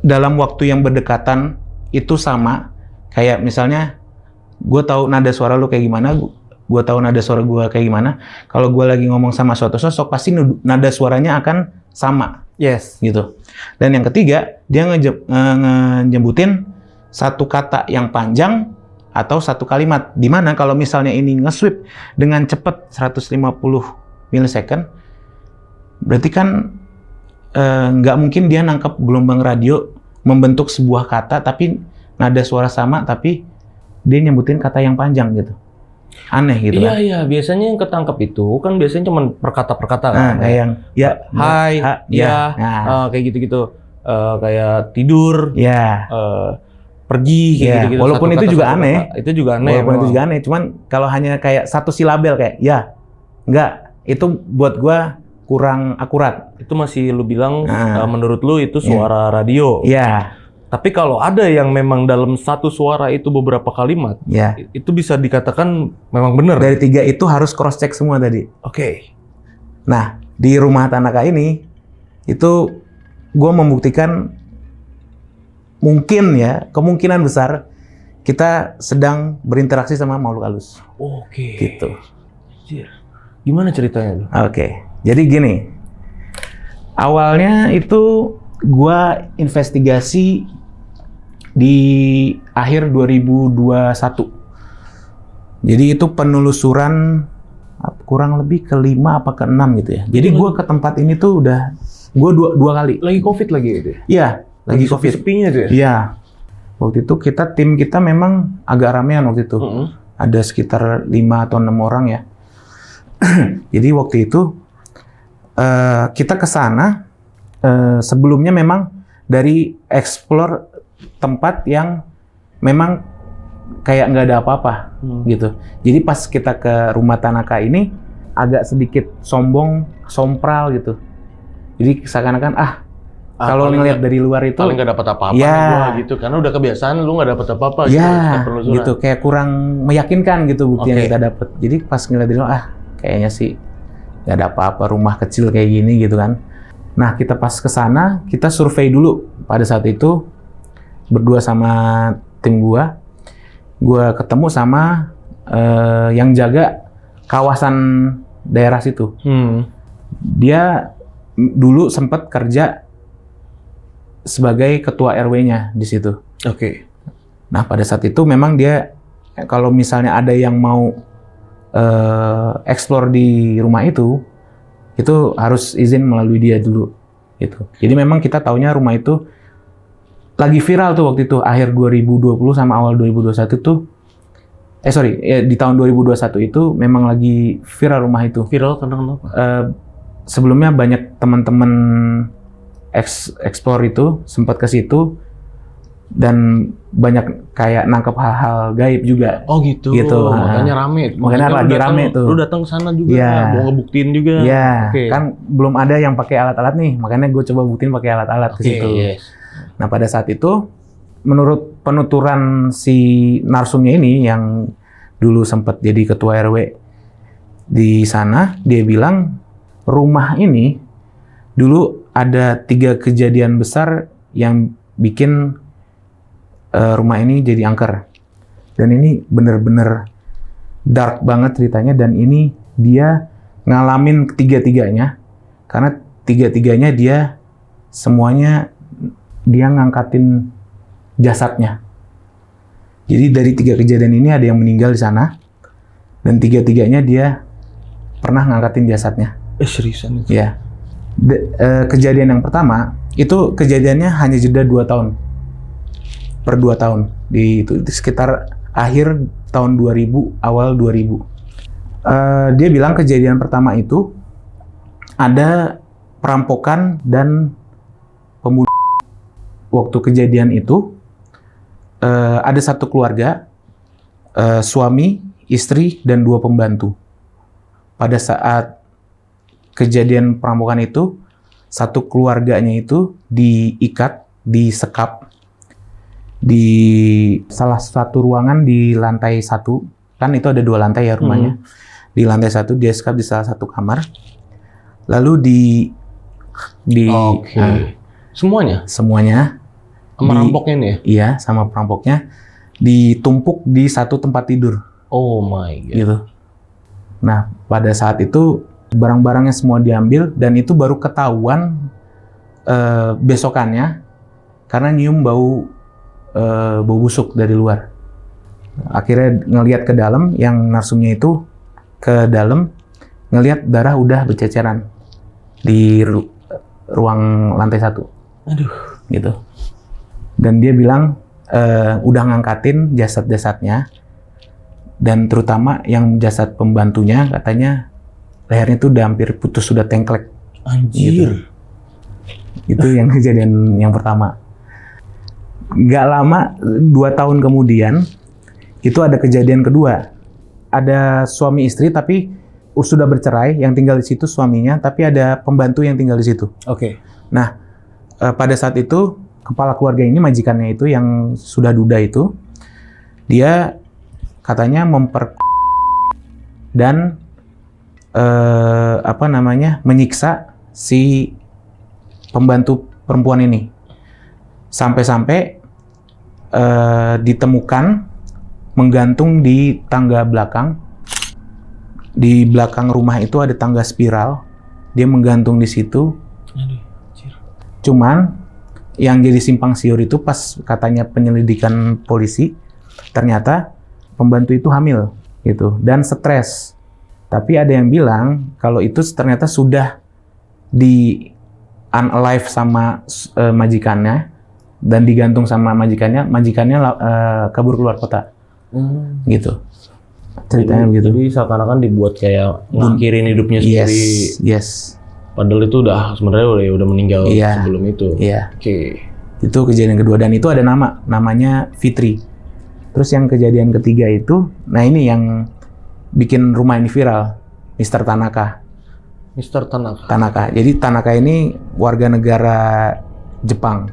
S1: dalam waktu yang berdekatan itu sama. Kayak misalnya, gue tahu nada suara lu kayak gimana, gue tahu nada suara gue kayak gimana. Kalau gue lagi ngomong sama suatu sosok, pasti nada suaranya akan sama.
S2: Yes.
S1: Gitu. Dan yang ketiga, dia nyebutin satu kata yang panjang atau satu kalimat. Dimana kalau misalnya ini nge-sweep dengan cepat 150 millisecond, berarti kan nggak mungkin dia nangkep gelombang radio membentuk sebuah kata, tapi nada suara sama, tapi dia nyebutin kata yang panjang gitu. Aneh gitu kan.
S2: Iya, biasanya yang ketangkep itu kan biasanya cuma perkata-perkata kan.
S1: Kayak yang ya,
S2: hai, ya, kayak gitu-gitu. Kayak tidur, pergi, kayak gitu-gitu.
S1: Walaupun itu juga aneh.
S2: Itu juga aneh.
S1: Walaupun itu juga aneh, cuman kalau hanya kayak satu silabel kayak ya, enggak, itu buat gua kurang akurat.
S2: Itu masih lu bilang menurut lu itu suara radio.
S1: Iya.
S2: Tapi kalau ada yang memang dalam satu suara itu beberapa kalimat, itu bisa dikatakan memang benar.
S1: Dari 3 itu harus cross check semua tadi.
S2: Oke.
S1: Nah, di rumah Tanaka ini itu gue membuktikan mungkin ya, kemungkinan besar kita sedang berinteraksi sama makhluk halus.
S2: Oke.
S1: Gitu.
S2: Gimana ceritanya?
S1: Oke. Jadi gini. Awalnya itu gue investigasi di akhir 2021. Jadi itu penelusuran kurang lebih ke-5 apa ke-6 gitu ya. Jadi gue ke tempat ini tuh udah gue dua kali.
S2: Lagi COVID lagi gitu ya?
S1: Iya, lagi COVID.
S2: Sepinya tuh ya?
S1: Iya. Waktu itu tim kita memang agak ramean waktu itu. Ada sekitar 5 atau 6 orang ya. Jadi waktu itu kita ke sana sebelumnya memang dari explore tempat yang memang kayak nggak ada apa-apa gitu. Jadi pas kita ke rumah Tanaka ini agak sedikit sombong, sompral gitu. Jadi seakan-akan Kalau
S2: paling
S1: ngelihat dari luar itu
S2: paling nggak dapat apa-apa
S1: ya.
S2: nih gua gitu, karena udah kebiasaan lu nggak dapat apa-apa gitu,
S1: ya
S2: setiap penelusuran.
S1: gitu, kayak kurang meyakinkan gitu bukti yang
S2: Oke.
S1: kita dapat. Jadi pas ngeliat dari luar, kayaknya sih nggak ada apa-apa, rumah kecil kayak gini gitu kan. Nah kita pas ke sana, kita survei dulu pada saat itu berdua sama tim gua ketemu sama yang jaga kawasan daerah situ. Dia dulu sempat kerja sebagai ketua RW-nya di situ.
S2: Oke.
S1: Nah pada saat itu memang dia kalau misalnya ada yang mau explore di rumah itu harus izin melalui dia dulu gitu. Jadi memang kita taunya rumah itu lagi viral tuh waktu itu akhir 2020 sama awal 2021 tuh di tahun 2021 itu memang lagi viral rumah itu.
S2: Viral karena kenapa?
S1: Sebelumnya banyak teman-teman explore itu sempat ke situ dan banyak kayak nangkep hal-hal gaib juga.
S2: Oh gitu. Makanya rame.
S1: Makanya lagi rame tuh.
S2: Lu datang ke sana juga,
S1: Ya.
S2: mau ngebuktiin juga.
S1: Iya,
S2: Oke.
S1: kan belum ada yang pakai alat-alat nih, makanya gue coba buktiin pakai alat-alat ke
S2: Oke,
S1: situ.
S2: yes.
S1: Nah pada saat itu, menurut penuturan si narsumnya ini yang dulu sempat jadi ketua RW di sana, dia bilang rumah ini dulu ada 3 kejadian besar yang bikin rumah ini jadi angker. Dan ini bener-bener dark banget ceritanya, dan ini dia ngalamin ketiga-tiganya, karena tiga-tiganya dia semuanya dia ngangkatin jasadnya. Jadi dari 3 kejadian ini ada yang meninggal di sana, dan tiga-tiganya dia pernah ngangkatin jasadnya.
S2: Seriusan itu?
S1: Ya. Kejadian yang pertama itu kejadiannya hanya jeda 2 tahun. Per 2 tahun di sekitar akhir tahun 2000, awal 2000. Dia bilang kejadian pertama itu ada perampokan dan pembunuhan. Waktu kejadian itu ada satu keluarga, suami, istri, dan 2 pembantu. Pada saat kejadian perampokan itu, satu keluarganya itu diikat, disekap di salah satu ruangan di lantai 1. Kan itu ada 2 lantai ya rumahnya. Di lantai 1 dia sekap di salah satu kamar. Lalu
S2: Semuanya?
S1: Semuanya.
S2: Sama rampoknya nih ya?
S1: Iya, sama perampoknya ditumpuk di satu tempat tidur.
S2: Oh my God.
S1: Gitu. Nah, pada saat itu barang-barangnya semua diambil, dan itu baru ketahuan besokannya karena nyium bau busuk dari luar. Akhirnya ngelihat ke dalam, yang narsumnya itu ke dalam ngelihat darah udah berceceran di ruang lantai 1.
S2: Aduh.
S1: Gitu. Dan dia bilang udah ngangkatin jasad-jasadnya, dan terutama yang jasad pembantunya katanya lehernya tuh udah hampir putus, sudah tengklek.
S2: Anjir.
S1: Gitu. Itu yang kejadian yang pertama. Nggak lama, 2 tahun kemudian itu ada kejadian kedua. Ada suami istri tapi sudah bercerai, yang tinggal di situ suaminya, tapi ada pembantu yang tinggal di situ.
S2: Oke.
S1: Nah, pada saat itu kepala keluarga ini, majikannya itu yang sudah duda itu, dia katanya dan menyiksa si pembantu perempuan ini, sampai-sampai ditemukan menggantung di tangga belakang. Di belakang rumah itu ada tangga spiral, dia menggantung di situ.
S2: Aduh, anjir.
S1: Cuman yang jadi simpang siur itu pas katanya penyelidikan polisi, ternyata pembantu itu hamil gitu dan stres. Tapi ada yang bilang kalau itu ternyata sudah di unalive sama majikannya dan digantung sama majikannya kabur keluar kota. Gitu. Ceritanya begitu.
S2: Jadi seakan-akan dibuat kayak ngakhirin hidupnya sendiri.
S1: Yes.
S2: Padahal itu sebenarnya udah meninggal
S1: Iya.
S2: sebelum itu.
S1: Iya.
S2: Oke.
S1: Itu kejadian kedua, dan itu ada namanya Fitri. Terus yang kejadian ketiga itu, nah ini yang bikin rumah ini viral, Mr. Tanaka.
S2: Mr. Tanaka.
S1: Tanaka. Jadi Tanaka ini warga negara Jepang.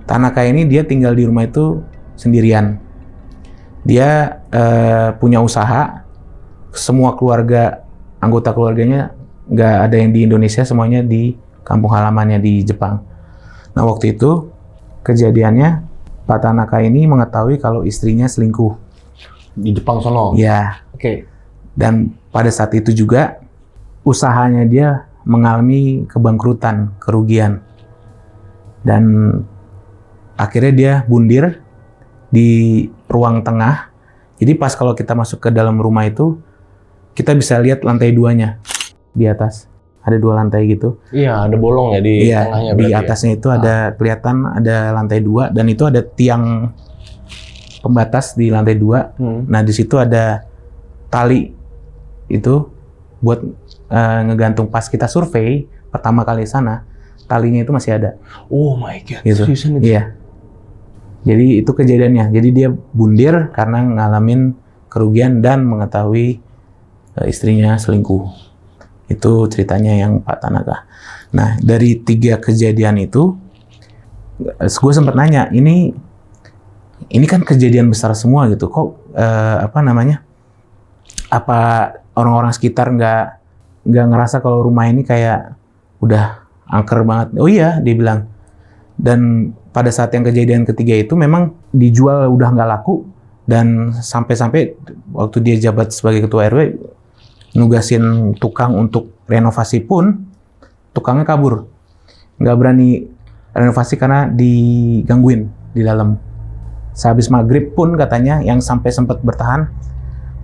S1: Tanaka ini dia tinggal di rumah itu sendirian. Dia punya usaha, semua anggota keluarganya nggak ada yang di Indonesia, semuanya di kampung halamannya di Jepang. Nah waktu itu kejadiannya Pak Tanaka ini mengetahui kalau istrinya selingkuh.
S2: Di Jepang sono?
S1: Ya.
S2: Oke.
S1: Dan pada saat itu juga usahanya dia mengalami kebangkrutan, kerugian. Dan akhirnya dia bundir di ruang tengah. Jadi pas kalau kita masuk ke dalam rumah itu, kita bisa lihat lantai 2-nya di atas. Ada 2 lantai gitu.
S2: Iya, ada bolong ya di tengahnya.
S1: Di atasnya itu ada kelihatan ada lantai 2 dan itu ada tiang pembatas di lantai 2. Nah di situ ada tali itu buat ngegantung. Pas kita survei pertama kali sana, talinya itu masih ada.
S2: Oh my god.
S1: Gitu.
S2: Seriusan itu?
S1: Iya. Jadi itu kejadiannya. Jadi dia bundir karena ngalamin kerugian dan mengetahui istrinya selingkuh. Itu ceritanya yang Pak Tanaka. Nah, dari 3 kejadian itu, gue sempat nanya, ini kan kejadian besar semua gitu. Kok apa orang-orang sekitar nggak ngerasa kalau rumah ini kayak udah angker banget? Oh iya, dia bilang. Dan pada saat yang kejadian ketiga itu memang dijual udah nggak laku, dan sampai-sampai waktu dia jabat sebagai ketua RW, nugasin tukang untuk renovasi pun tukangnya kabur, nggak berani renovasi karena digangguin di dalam. Sehabis maghrib pun katanya yang sampai sempat bertahan,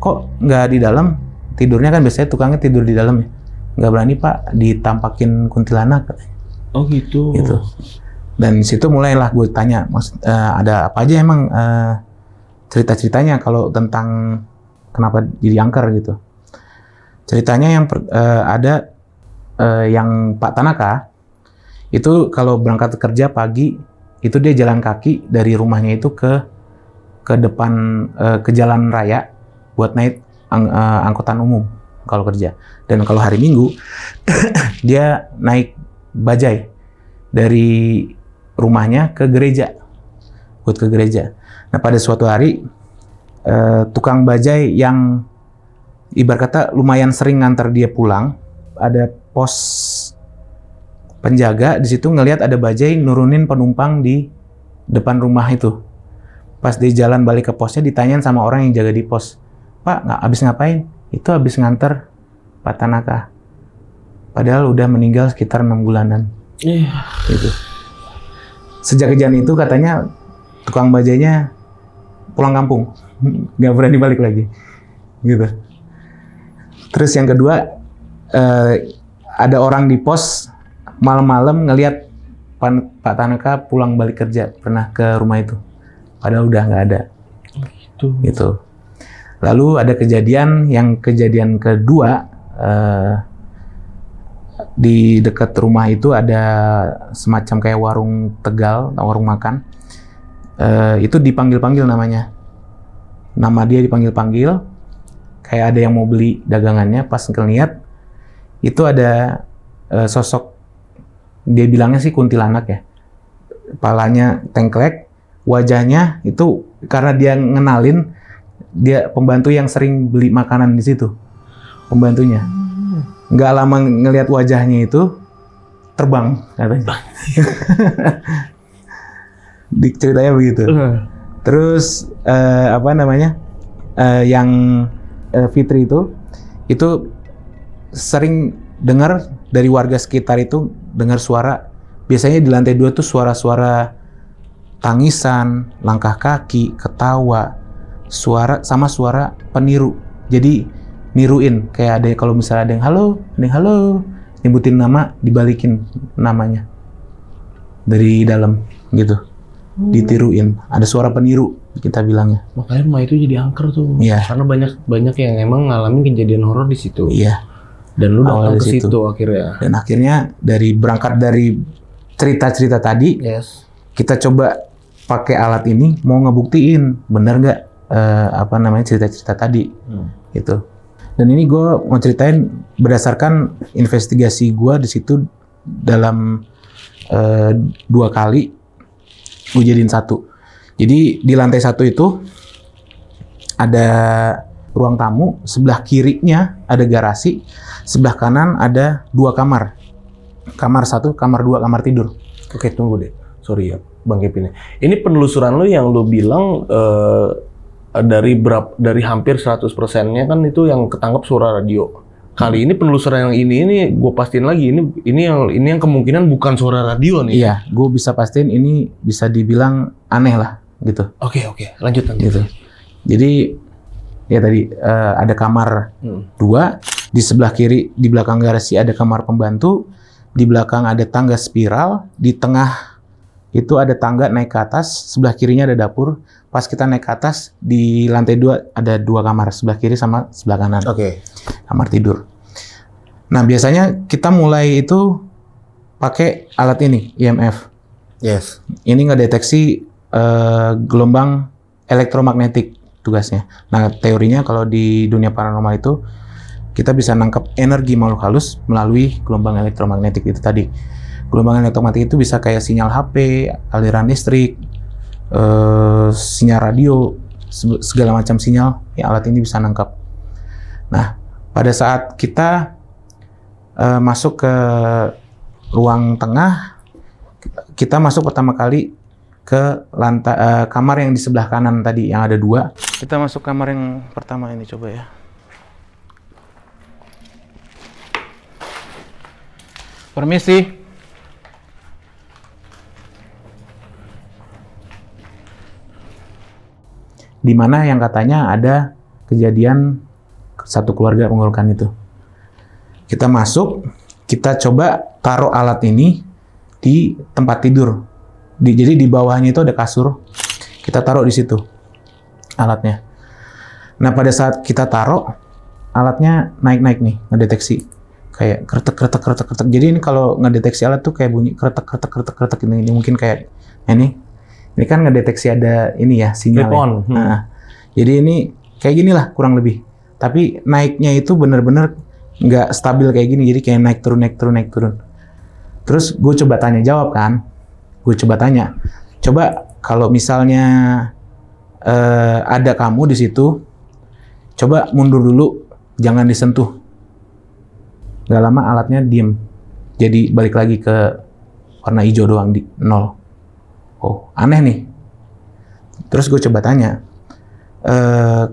S1: kok nggak di dalam, tidurnya kan biasanya tukangnya tidur di dalam ya, nggak berani Pak, ditampakin kuntilanak katanya.
S2: Oh gitu.
S1: Gitu. Dan situ mulailah gue tanya, ada apa aja emang cerita-ceritanya kalau tentang kenapa jadi angker gitu. Ceritanya yang ada yang Pak Tanaka itu kalau berangkat kerja pagi itu dia jalan kaki dari rumahnya itu ke depan ke jalan raya buat naik angkutan umum kalau kerja. Dan kalau hari Minggu dia naik bajai dari rumahnya ke gereja buat ke gereja. Nah pada suatu hari tukang bajai yang ibarat kata lumayan sering nganter dia pulang, ada pos penjaga di situ ngelihat ada bajai nurunin penumpang di depan rumah itu. Pas dia jalan balik ke posnya ditanyain sama orang yang jaga di pos, Pak, habis ngapain? Itu habis nganter Pak Tanaka. Padahal udah meninggal sekitar 6 bulanan. Gitu. Sejak kejadian itu katanya tukang bajainya pulang kampung, nggak berani balik lagi. Gitu. Terus yang kedua, ada orang di pos malam-malam ngelihat Pak Tanaka pulang balik kerja, pernah ke rumah itu. Padahal udah nggak ada. Gitu. Lalu ada kejadian kedua, di dekat rumah itu ada semacam kayak warung Tegal, warung makan. Itu dipanggil-panggil namanya. Nama dia dipanggil-panggil. Kayak ada yang mau beli dagangannya, pas ngeliat itu ada sosok, dia bilangnya sih kuntilanak ya. Kepalanya tengklek, wajahnya itu karena dia ngenalin dia pembantu yang sering beli makanan di situ. Pembantunya. Nggak lama ngelihat wajahnya itu terbang katanya. Ceritanya begitu. Terus yang Fitri itu sering dengar dari warga sekitar itu dengar suara, biasanya di lantai 2 tuh suara-suara tangisan, langkah kaki, ketawa, suara peniru. Jadi niruin kayak ada kalau misalnya ada yang halo, nyebutin nama, dibalikin namanya dari dalam gitu. Ditiruin, ada suara peniru kita bilangnya.
S2: Makanya rumah itu jadi angker tuh.
S1: Iya.
S2: Karena banyak yang emang ngalamin kejadian horor di situ.
S1: Iya.
S2: Dan lu datang
S1: Awal
S2: ke situ akhirnya.
S1: Dan akhirnya berangkat dari cerita-cerita tadi, kita coba pakai alat ini mau ngebuktiin benar nggak cerita-cerita tadi gitu. Dan ini gue mau ceritain berdasarkan investigasi gue di situ dalam 2 kali gue jadiin 1. Jadi di lantai 1 itu ada ruang tamu, sebelah kirinya ada garasi, sebelah kanan ada 2 kamar. Kamar 1, kamar 2, kamar tidur.
S2: Oke, tunggu deh. Sorry ya, Bang Kevin. Ini penelusuran lu yang lu bilang dari hampir 100%-nya kan itu yang ketangkep suara radio. Kali ini penelusuran yang ini gue pastiin lagi ini yang kemungkinan bukan suara radio nih.
S1: Iya, gue bisa pastiin ini bisa dibilang aneh lah gitu.
S2: Oke, lanjut.
S1: Gitu. Jadi ya tadi ada kamar 2, di sebelah kiri di belakang garasi ada kamar pembantu, di belakang ada tangga spiral, di tengah itu ada tangga naik ke atas, sebelah kirinya ada dapur. Pas kita naik ke atas, di lantai 2 ada 2 kamar, sebelah kiri sama sebelah kanan.
S2: Oke.
S1: Kamar tidur. Nah, biasanya kita mulai itu pakai alat ini, EMF.
S2: Yes.
S1: Ini ngedeteksi gelombang elektromagnetik tugasnya. Nah, teorinya kalau di dunia paranormal itu kita bisa nangkep energi makhluk halus melalui gelombang elektromagnetik itu tadi. Gelombang elektromagnetik itu bisa kayak sinyal HP, aliran listrik, sinyal radio, segala macam sinyal yang alat ini bisa nangkap. Nah, pada saat kita masuk ke ruang tengah, kita masuk pertama kali ke lantai kamar yang di sebelah kanan tadi yang ada 2. Kita masuk kamar yang pertama ini, coba ya. Permisi. Di mana yang katanya ada kejadian satu keluarga mengeluarkan itu. Kita masuk, kita coba taruh alat ini di tempat tidur. Jadi di bawahnya itu ada kasur. Kita taruh di situ alatnya. Nah, pada saat kita taruh, alatnya naik-naik nih, ngedeteksi kayak kretek. Jadi ini kalau ngedeteksi alat tuh kayak bunyi kretek ini mungkin kayak ini kan ngedeteksi ada ini ya sinyal. Nah, jadi ini kayak gini lah kurang lebih. Tapi naiknya itu bener-bener nggak stabil kayak gini. Jadi kayak naik turun. Terus gue coba tanya jawab kan. Coba kalau misalnya ada kamu di situ, coba mundur dulu, jangan disentuh. Nggak lama alatnya diem. Jadi balik lagi ke warna hijau doang di 0. Oh, aneh nih. Terus gue coba tanya,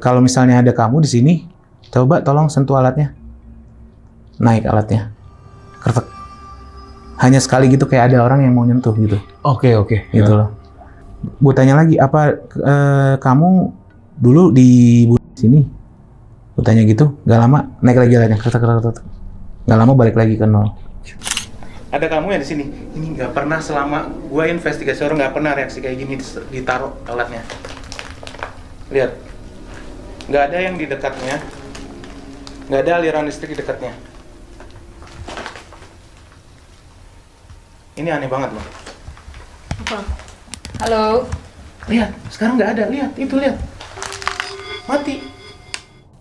S1: kalau misalnya ada kamu di sini, coba tolong sentuh alatnya. Naik alatnya. Kretek. Hanya sekali gitu kayak ada orang yang mau nyentuh gitu.
S2: Oke.
S1: Gitu loh. Gue tanya lagi, apa kamu dulu di sini? Gue tanya gitu, gak lama naik lagi alatnya. Kretek. Gak lama balik lagi ke 0. Ada kamu ya di sini. Ini nggak pernah selama gue investigasi orang nggak pernah reaksi kayak gini ditaruh alatnya. Lihat, nggak ada yang di dekatnya, nggak ada aliran listrik di dekatnya. Ini aneh banget loh.
S3: Apa? Halo.
S1: Lihat, sekarang nggak ada. Lihat, itu lihat, mati.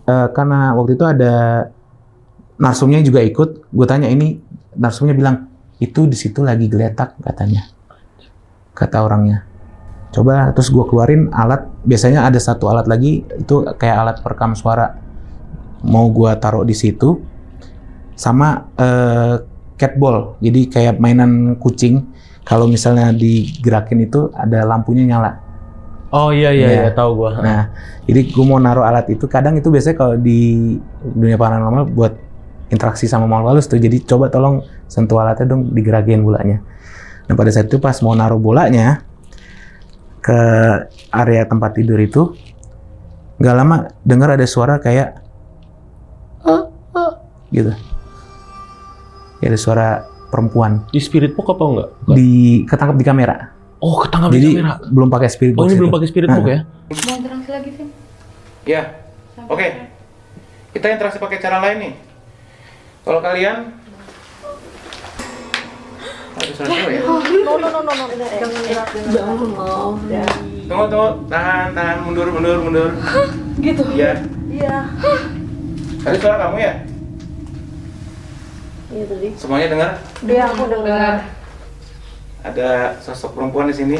S1: Karena waktu itu ada narsumnya juga ikut. Gue tanya ini, narsumnya bilang itu di situ lagi geletak katanya, kata orangnya. Coba terus gue keluarin alat. Biasanya ada satu alat lagi itu kayak alat perekam suara. Mau gue taruh di situ sama catball. Jadi kayak mainan kucing. Kalau misalnya digerakin itu ada lampunya nyala.
S2: Oh iya, tahu gue.
S1: Nah, jadi gue mau naruh alat itu. Kadang itu biasanya kalau di dunia paranormal buat interaksi sama makhluk halus tuh. Jadi coba tolong sentuh alatnya dong, digerakin bolanya. Nah, pada saat itu pas mau naruh bolanya ke area tempat tidur itu, nggak lama dengar ada suara kayak gitu. Ya, ada suara perempuan.
S2: Di spirit box apa enggak?
S1: Ketangkap di kamera.
S2: Oh, ketangkap
S1: Jadi,
S2: di kamera.
S1: belum pakai spirit box.
S2: Oh, ini
S1: itu.
S2: belum pakai spirit box ya?
S3: Mau interaksi lagi, Vin?
S1: Ya. Oke. Kita interaksi pakai cara lain nih. Kalau kalian aduh, salah ya.
S3: No. Jangan gerak.
S1: Tunggu. Tahan. Mundur.
S3: Gitu?
S1: Iya.
S3: Iya.
S1: Tadi suara kamu ya?
S3: Iya tadi.
S1: Semuanya dengar?
S3: Iya, aku dengar.
S1: Ada sosok perempuan di sini.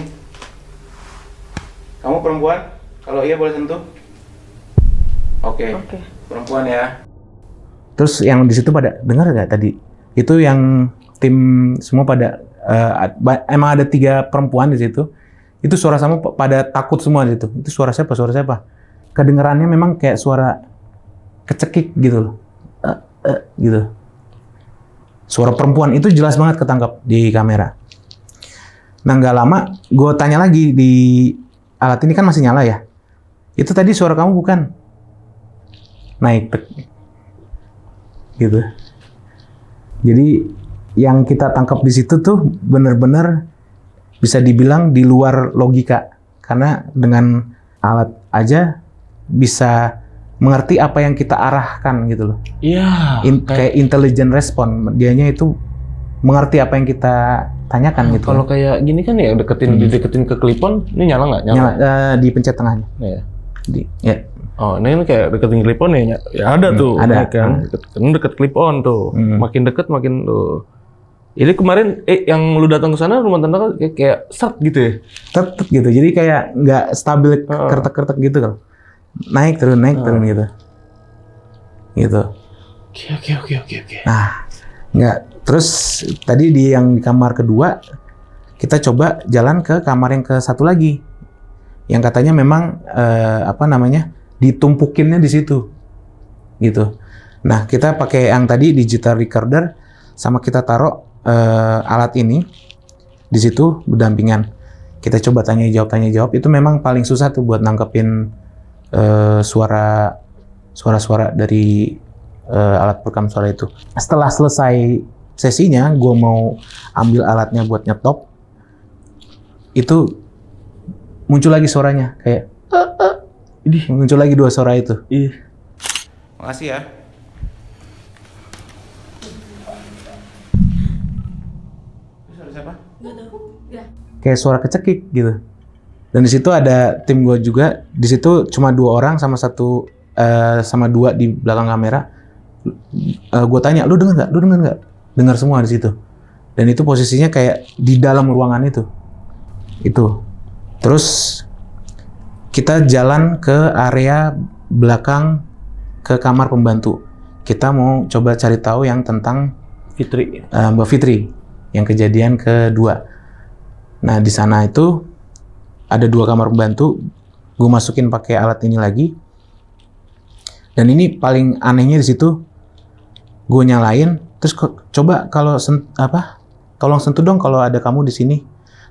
S1: Kamu perempuan? Kalau iya boleh sentuh. Oke. Perempuan ya. Terus yang di situ pada dengar nggak tadi? Itu yang tim semua pada emang ada 3 perempuan di situ. Itu suara sama pada takut semua di situ. Itu suara siapa? Suara siapa? Kedengerannya memang kayak suara kecekik gitu loh. Gitu. Suara perempuan itu jelas banget ketangkap di kamera. Nah nggak lama, gue tanya lagi di alat ini kan masih nyala ya. Itu tadi suara kamu bukan? Naik gitu. Jadi yang kita tangkap di situ tuh bener-bener bisa dibilang di luar logika, karena dengan alat aja bisa mengerti apa yang kita arahkan gitu loh.
S2: Iya.
S1: Kayak intelligent respon, dianya itu mengerti apa yang kita tanyakan gitu.
S2: Kalau kayak gini kan ya dideketin ke klipon, ini nyala nggak?
S1: Nyala, dipencet tengahnya.
S2: Iya.
S1: Ya.
S2: Oh, ini kayak deketin clip on ya ada tuh.
S1: Ada
S2: kan. Deket clip on tuh. Makin deket makin tuh. Jadi kemarin yang lu datang ke sana rumah tangga kayak set gitu ya.
S1: Set gitu. Jadi kayak nggak stabil kertek-kertek gitu kan. Naik turun gitu. Gitu.
S2: Oke.
S1: Nah, nggak. Terus tadi di yang di kamar kedua kita coba jalan ke kamar yang ke satu lagi. Yang katanya memang ditumpukinnya di situ, gitu. Nah kita pakai yang tadi digital recorder, sama kita taruh alat ini di situ berdampingan. Kita coba tanya jawab. Itu memang paling susah tuh buat nangkepin suara-suara dari alat perekam suara itu. Setelah selesai sesinya, gue mau ambil alatnya buat nyetop, itu muncul lagi suaranya kayak muncul lagi 2 suara itu. Makasih ya. Suara siapa?
S3: Nggak tahu. Ya.
S1: Kayak suara kecekik gitu. Dan di situ ada tim gue juga. Di situ cuma 2 orang sama 1 sama 2 di belakang kamera. Gue tanya, lu denger nggak? Dengar semua di situ. Dan itu posisinya kayak di dalam ruangan itu. Terus kita jalan ke area belakang ke kamar pembantu. Kita mau coba cari tahu yang tentang
S2: Fitri.
S1: Mbak Fitri yang kejadian kedua. Nah di sana itu ada 2 kamar pembantu. Gue masukin pakai alat ini lagi. Dan ini paling anehnya di situ. Gue nyalain. Terus coba kalau tolong sentuh dong kalau ada kamu di sini.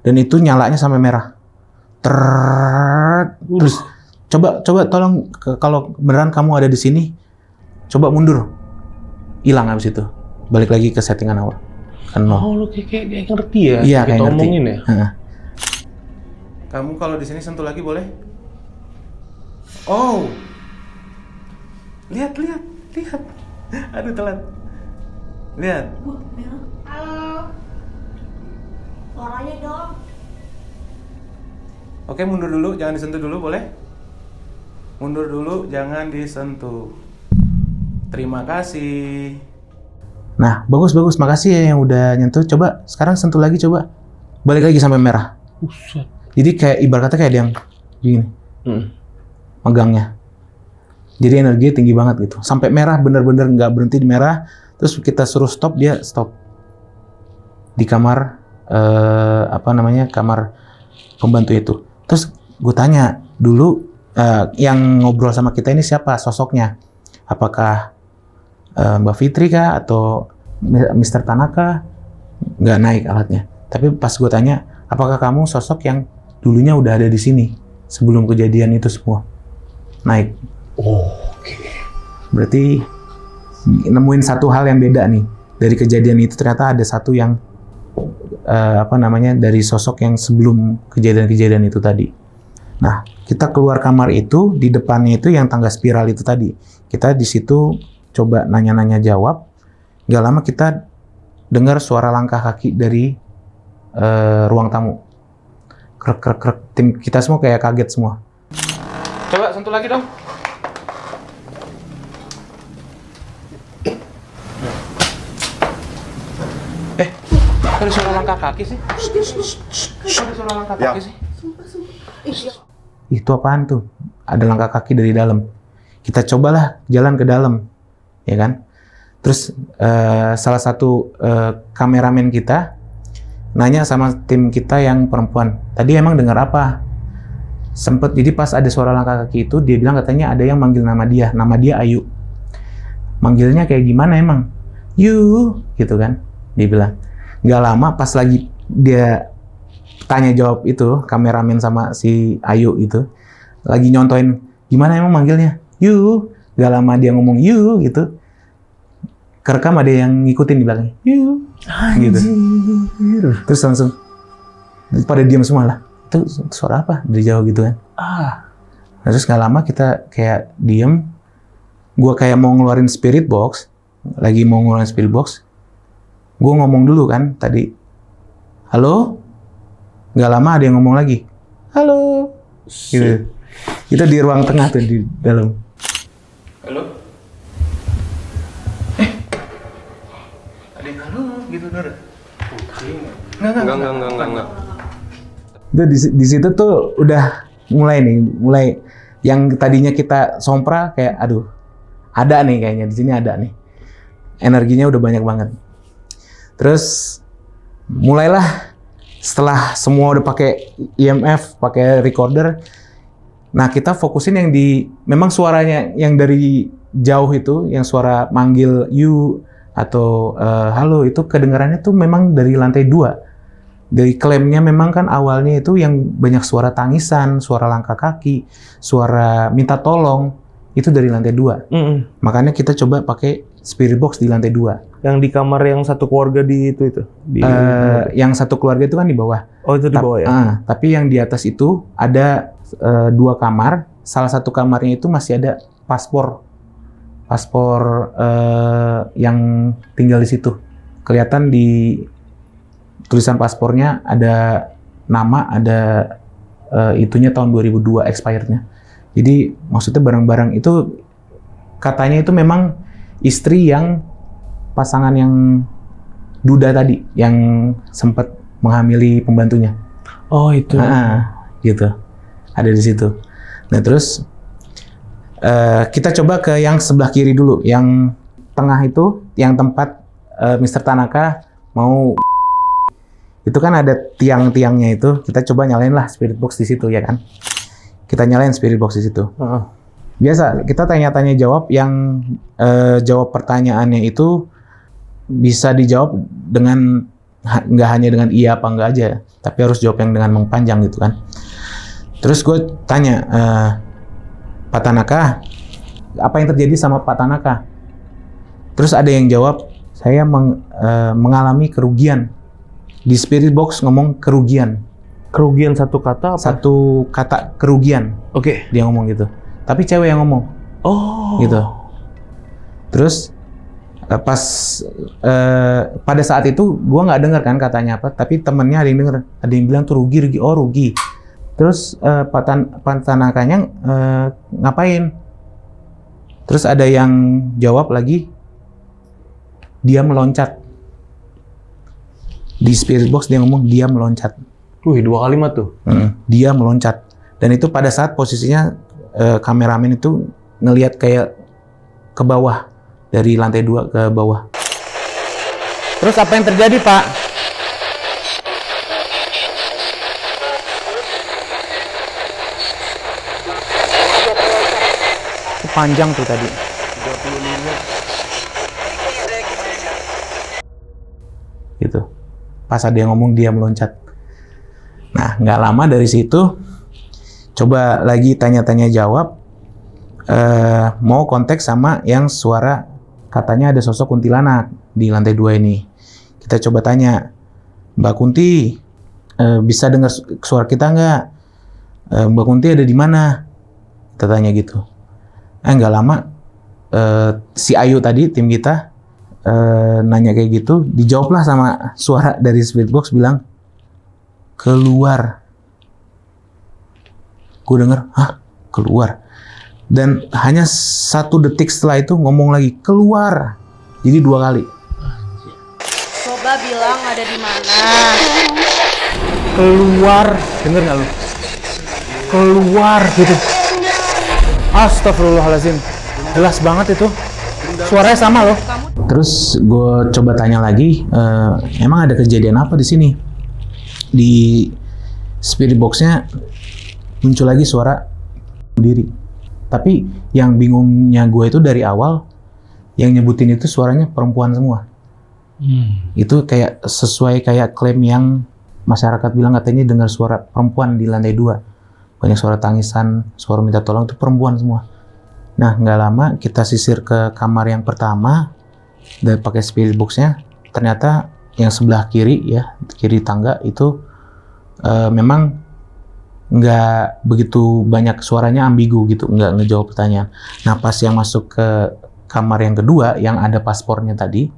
S1: Dan itu nyalanya sampai merah. Terus coba tolong kalau beneran kamu ada di sini, coba mundur. Hilang habis itu. Balik lagi ke settingan awal. Kan
S2: Oh, lu kayak ngerti ya?
S1: Iya, kayak
S2: kita
S1: ngerti.
S2: omongin ya.
S1: Kamu kalau di sini sentuh lagi boleh? Oh. Lihat. Aduh telat. Lihat.
S4: Halo. Suaranya dong.
S1: Oke, mundur dulu, jangan disentuh dulu, boleh? Mundur dulu, jangan disentuh. Terima kasih. Nah, bagus, makasih ya yang udah nyentuh. Coba, sekarang sentuh lagi, coba. Balik lagi sampai merah.
S2: Buset.
S1: Jadi kayak, ibarat kata kayak ada yang gini, megangnya. Jadi energinya tinggi banget gitu. Sampai merah, bener-bener nggak berhenti di merah. Terus kita suruh stop, dia stop. Di kamar, kamar pembantu itu. Terus gue tanya dulu yang ngobrol sama kita ini siapa sosoknya? Apakah Mbak Fitri kah atau Mr. Tanaka? Nggak naik alatnya. Tapi pas gue tanya, apakah kamu sosok yang dulunya udah ada di sini sebelum kejadian itu semua? Naik.
S2: Oke.
S1: Berarti nemuin satu hal yang beda nih dari kejadian itu. Ternyata ada satu yang dari sosok yang sebelum kejadian-kejadian itu tadi. Nah, kita keluar kamar itu, di depannya itu yang tangga spiral itu tadi. Kita di situ coba nanya-nanya jawab. Gak lama kita dengar suara langkah kaki dari ruang tamu. Krek. Tim kita semua kayak kaget semua. Coba sentuh lagi dong. Ada suara
S2: langkah kaki sih? Ada suara langkah kaki sih?
S1: Itu apaan tuh? Ada langkah kaki dari dalam. Kita cobalah jalan ke dalam, ya kan? Terus salah satu kameramen kita nanya sama tim kita yang perempuan, tadi emang dengar apa? Sempet, jadi pas ada suara langkah kaki itu, dia bilang katanya ada yang manggil nama dia Ayu. Manggilnya kayak gimana emang? Yu, gitu kan? Dia bilang. Nggak lama pas lagi dia tanya jawab itu, kameramen sama si Ayu itu, lagi nyontoin, gimana emang manggilnya? Yu, nggak lama dia ngomong Yu gitu. Kerekam ada yang ngikutin di belakangnya. Yu, gitu. Terus langsung pada diam semua lah. Itu suara apa? Dari jauh gitu kan. Terus nggak lama kita kayak diem. Gua kayak mau ngeluarin spirit box. Lagi mau ngeluarin spirit box. Gue ngomong dulu kan tadi. Halo? Nggak lama ada yang ngomong lagi. Halo? Gitu. Kita di ruang tengah tuh di dalam.
S2: Halo? Ada yang halo gitu Nur? Enggak.
S1: Itu di situ tuh udah mulai yang tadinya kita sompra kayak aduh ada nih kayaknya di sini ada nih, energinya udah banyak banget. Terus mulailah setelah semua udah pakai EMF, pakai recorder, nah kita fokusin yang di memang suaranya yang dari jauh itu, yang suara manggil you atau halo itu kedengarannya tuh memang dari lantai 2. Dari klaimnya memang kan awalnya itu yang banyak suara tangisan, suara langkah kaki, suara minta tolong, itu dari lantai 2. Makanya kita coba pakai spirit box di lantai 2.
S2: Yang di kamar yang satu keluarga di itu?
S1: Yang satu keluarga itu kan di bawah.
S2: Oh itu di bawah ya?
S1: Tapi yang di atas itu ada 2 kamar, salah satu kamarnya itu masih ada paspor yang tinggal di situ. Kelihatan di tulisan paspornya ada nama, ada itunya tahun 2002 expirednya. Jadi maksudnya barang-barang itu katanya itu memang istri yang pasangan yang duda tadi, yang sempat menghamili pembantunya.
S2: Oh itu.
S1: Gitu. Ada di situ. Nah terus kita coba ke yang sebelah kiri dulu, yang tengah itu, yang tempat Mr. Tanaka mau. Itu kan ada tiang-tiangnya itu, kita coba nyalain lah spirit box di situ ya kan. Kita nyalain spirit box di situ. Biasa kita tanya-tanya jawab, yang jawab pertanyaannya itu bisa dijawab dengan nggak hanya dengan iya apa enggak aja, tapi harus jawab yang dengan panjang gitu kan. Terus gue tanya, Pak Tanaka, apa yang terjadi sama Pak Tanaka? Terus ada yang jawab, saya mengalami kerugian. Di spirit box ngomong kerugian.
S2: Kerugian satu kata apa?
S1: Satu kata kerugian.
S2: Oke.
S1: Dia ngomong gitu. Tapi cewek yang ngomong.
S2: Oh.
S1: Gitu. Terus pas pada saat itu gua nggak dengar kan katanya apa, tapi temennya ada yang denger. Ada yang bilang tuh rugi. Oh rugi. Terus Pak Tanakanya ngapain? Terus ada yang jawab lagi, dia meloncat. Di spirit box dia ngomong dia meloncat.
S2: 2 kalimat tuh.
S1: Dia meloncat. Dan itu pada saat posisinya kameramen itu ngelihat kayak ke bawah, dari lantai 2 ke bawah. Terus apa yang terjadi, Pak? Itu panjang tuh tadi. 35. Gitu. Pas ada yang ngomong dia meloncat. Nah, nggak lama dari situ, coba lagi tanya-tanya jawab, mau kontak sama yang suara katanya ada sosok kuntilanak di lantai 2 ini. Kita coba tanya, Mbak Kunti, bisa dengar suara kita nggak? Mbak Kunti ada di mana? Kita tanya gitu. Nggak lama, si Ayu tadi, tim kita, nanya kayak gitu, dijawablah sama suara dari spirit box bilang keluar. Gue denger, hah keluar? Dan hanya 1 detik setelah itu ngomong lagi keluar. Jadi 2 kali.
S3: Coba
S5: Bella bilang ada di mana.
S1: Keluar, denger nggak lu? Keluar gitu. Astagfirullahaladzim, jelas banget itu. Suaranya sama loh. Terus gue coba tanya lagi, emang ada kejadian apa di sini? Di spirit box-nya muncul lagi suara berdiri. Tapi yang bingungnya gue itu dari awal, yang nyebutin itu suaranya perempuan semua. Itu kayak sesuai kayak klaim yang masyarakat bilang katanya dengar suara perempuan di lantai 2. Banyak suara tangisan, suara minta tolong, itu perempuan semua. Nah, nggak lama kita sisir ke kamar yang pertama dan pakai spirit box-nya. Ternyata yang sebelah kiri ya, kiri tangga itu memang nggak begitu banyak suaranya, ambigu gitu, nggak ngejawab pertanyaan. Nah, pas yang masuk ke kamar yang kedua yang ada paspornya tadi,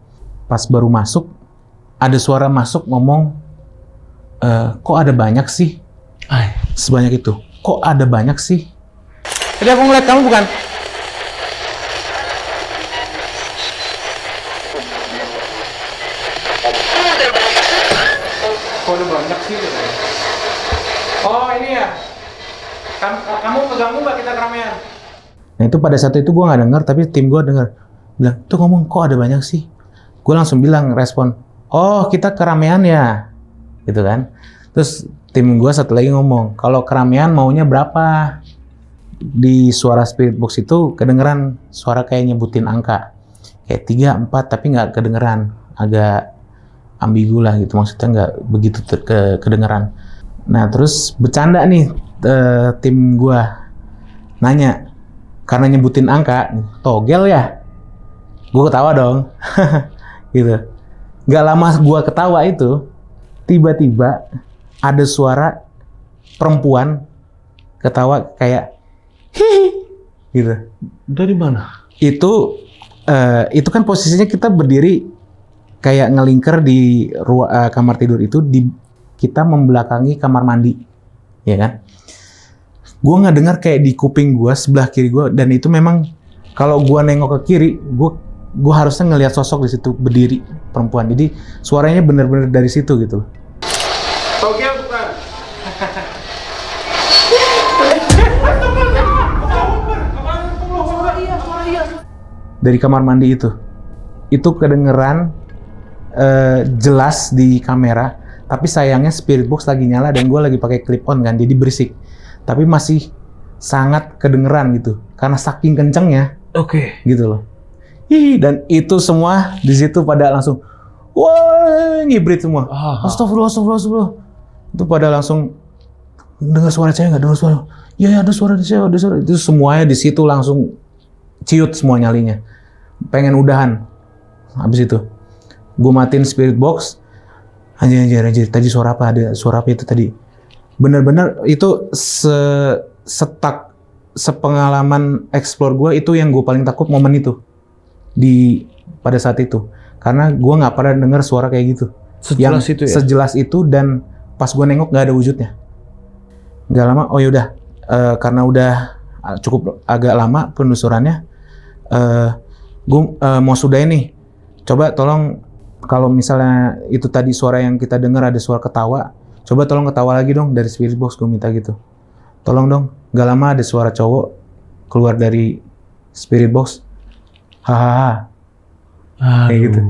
S1: pas baru masuk ada suara masuk ngomong, kok ada banyak sih? Sebanyak itu. Kok ada banyak sih? Tadi aku ngeliat kamu bukan? Kok ada banyak sih? Oh ini ya? Kamu keganggu nggak kita keramaian? Nah itu pada saat itu gue nggak dengar, tapi tim gue dengar. Bilang, tuh ngomong kok ada banyak sih? Gue langsung bilang, respon, oh kita keramaian ya? Gitu kan. Terus tim gue satu lagi ngomong, kalau keramaian maunya berapa? Di suara spirit box itu kedengeran suara kayak nyebutin angka. Kayak 3, 4 tapi nggak kedengeran. Agak ambigu lah gitu, maksudnya nggak begitu kedengeran. Nah terus bercanda nih tim gue. Nanya, karena nyebutin angka, togel ya? Gue ketawa dong. Gitu. Nggak lama gue ketawa itu, tiba-tiba ada suara perempuan ketawa kayak hihi gitu.
S2: Dari mana?
S1: Itu kan posisinya kita berdiri kayak ngelingker di kamar tidur itu, kita membelakangi kamar mandi, ya kan? Gue nggak dengar kayak di kuping gue sebelah kiri gue, dan itu memang kalau gue nengok ke kiri, gue harusnya ngelihat sosok di situ berdiri perempuan. Jadi suaranya bener-bener dari situ gitu loh. Togel bukan? Dari kamar mandi itu kedengeran jelas di kamera, tapi sayangnya spirit box lagi nyala dan gue lagi pakai clip on kan, jadi berisik. Tapi masih sangat kedengeran gitu, karena saking kencengnya.
S2: Oke.
S1: Gitu loh. Ih, dan itu semua di situ pada langsung, wah, ngibrit semua. Astagfirullah. Itu pada langsung dengar suara cewek nggak? Dengar suara? Ya ada suara di cewek, ada suara. Itu semuanya di situ langsung ciut semua nyalinya. Pengen udahan. Habis itu, gue matiin spirit box. Anjir. Tadi suara apa? Ada suara apa itu tadi? Bener-bener itu sepengalaman explore gue itu yang gue paling takut momen itu pada saat itu, karena gue nggak pernah dengar suara kayak gitu
S2: Sejelas itu ya?
S1: Sejelas itu, dan pas gue nengok nggak ada wujudnya. Nggak lama, oh yaudah, karena udah cukup agak lama penelusurannya, gue mau sudahin nih. Coba tolong, kalau misalnya itu tadi suara yang kita dengar ada suara ketawa, coba tolong ketawa lagi dong dari spirit box, gue minta gitu. Tolong dong. Nggak lama ada suara cowok keluar dari spirit box. Hahaha. Kayak gitu.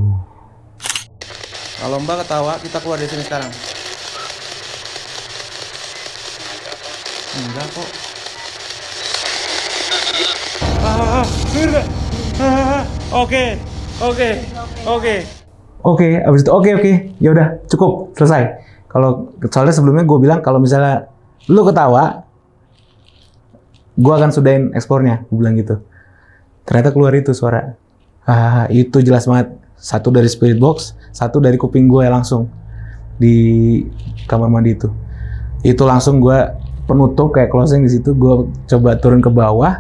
S1: Kalau Mbak ketawa, kita keluar dari sini sekarang. Enggak kok. Oke, abis itu oke. Ya udah, cukup, selesai. Kalau soalnya sebelumnya gue bilang kalau misalnya lu ketawa, gue akan sudahin eksplornya, gue bilang gitu. Ternyata keluar itu suara. Itu jelas banget. Satu dari spirit box, satu dari kuping gue langsung di kamar mandi itu. Itu langsung gue penutup kayak closing di situ. Gue coba turun ke bawah,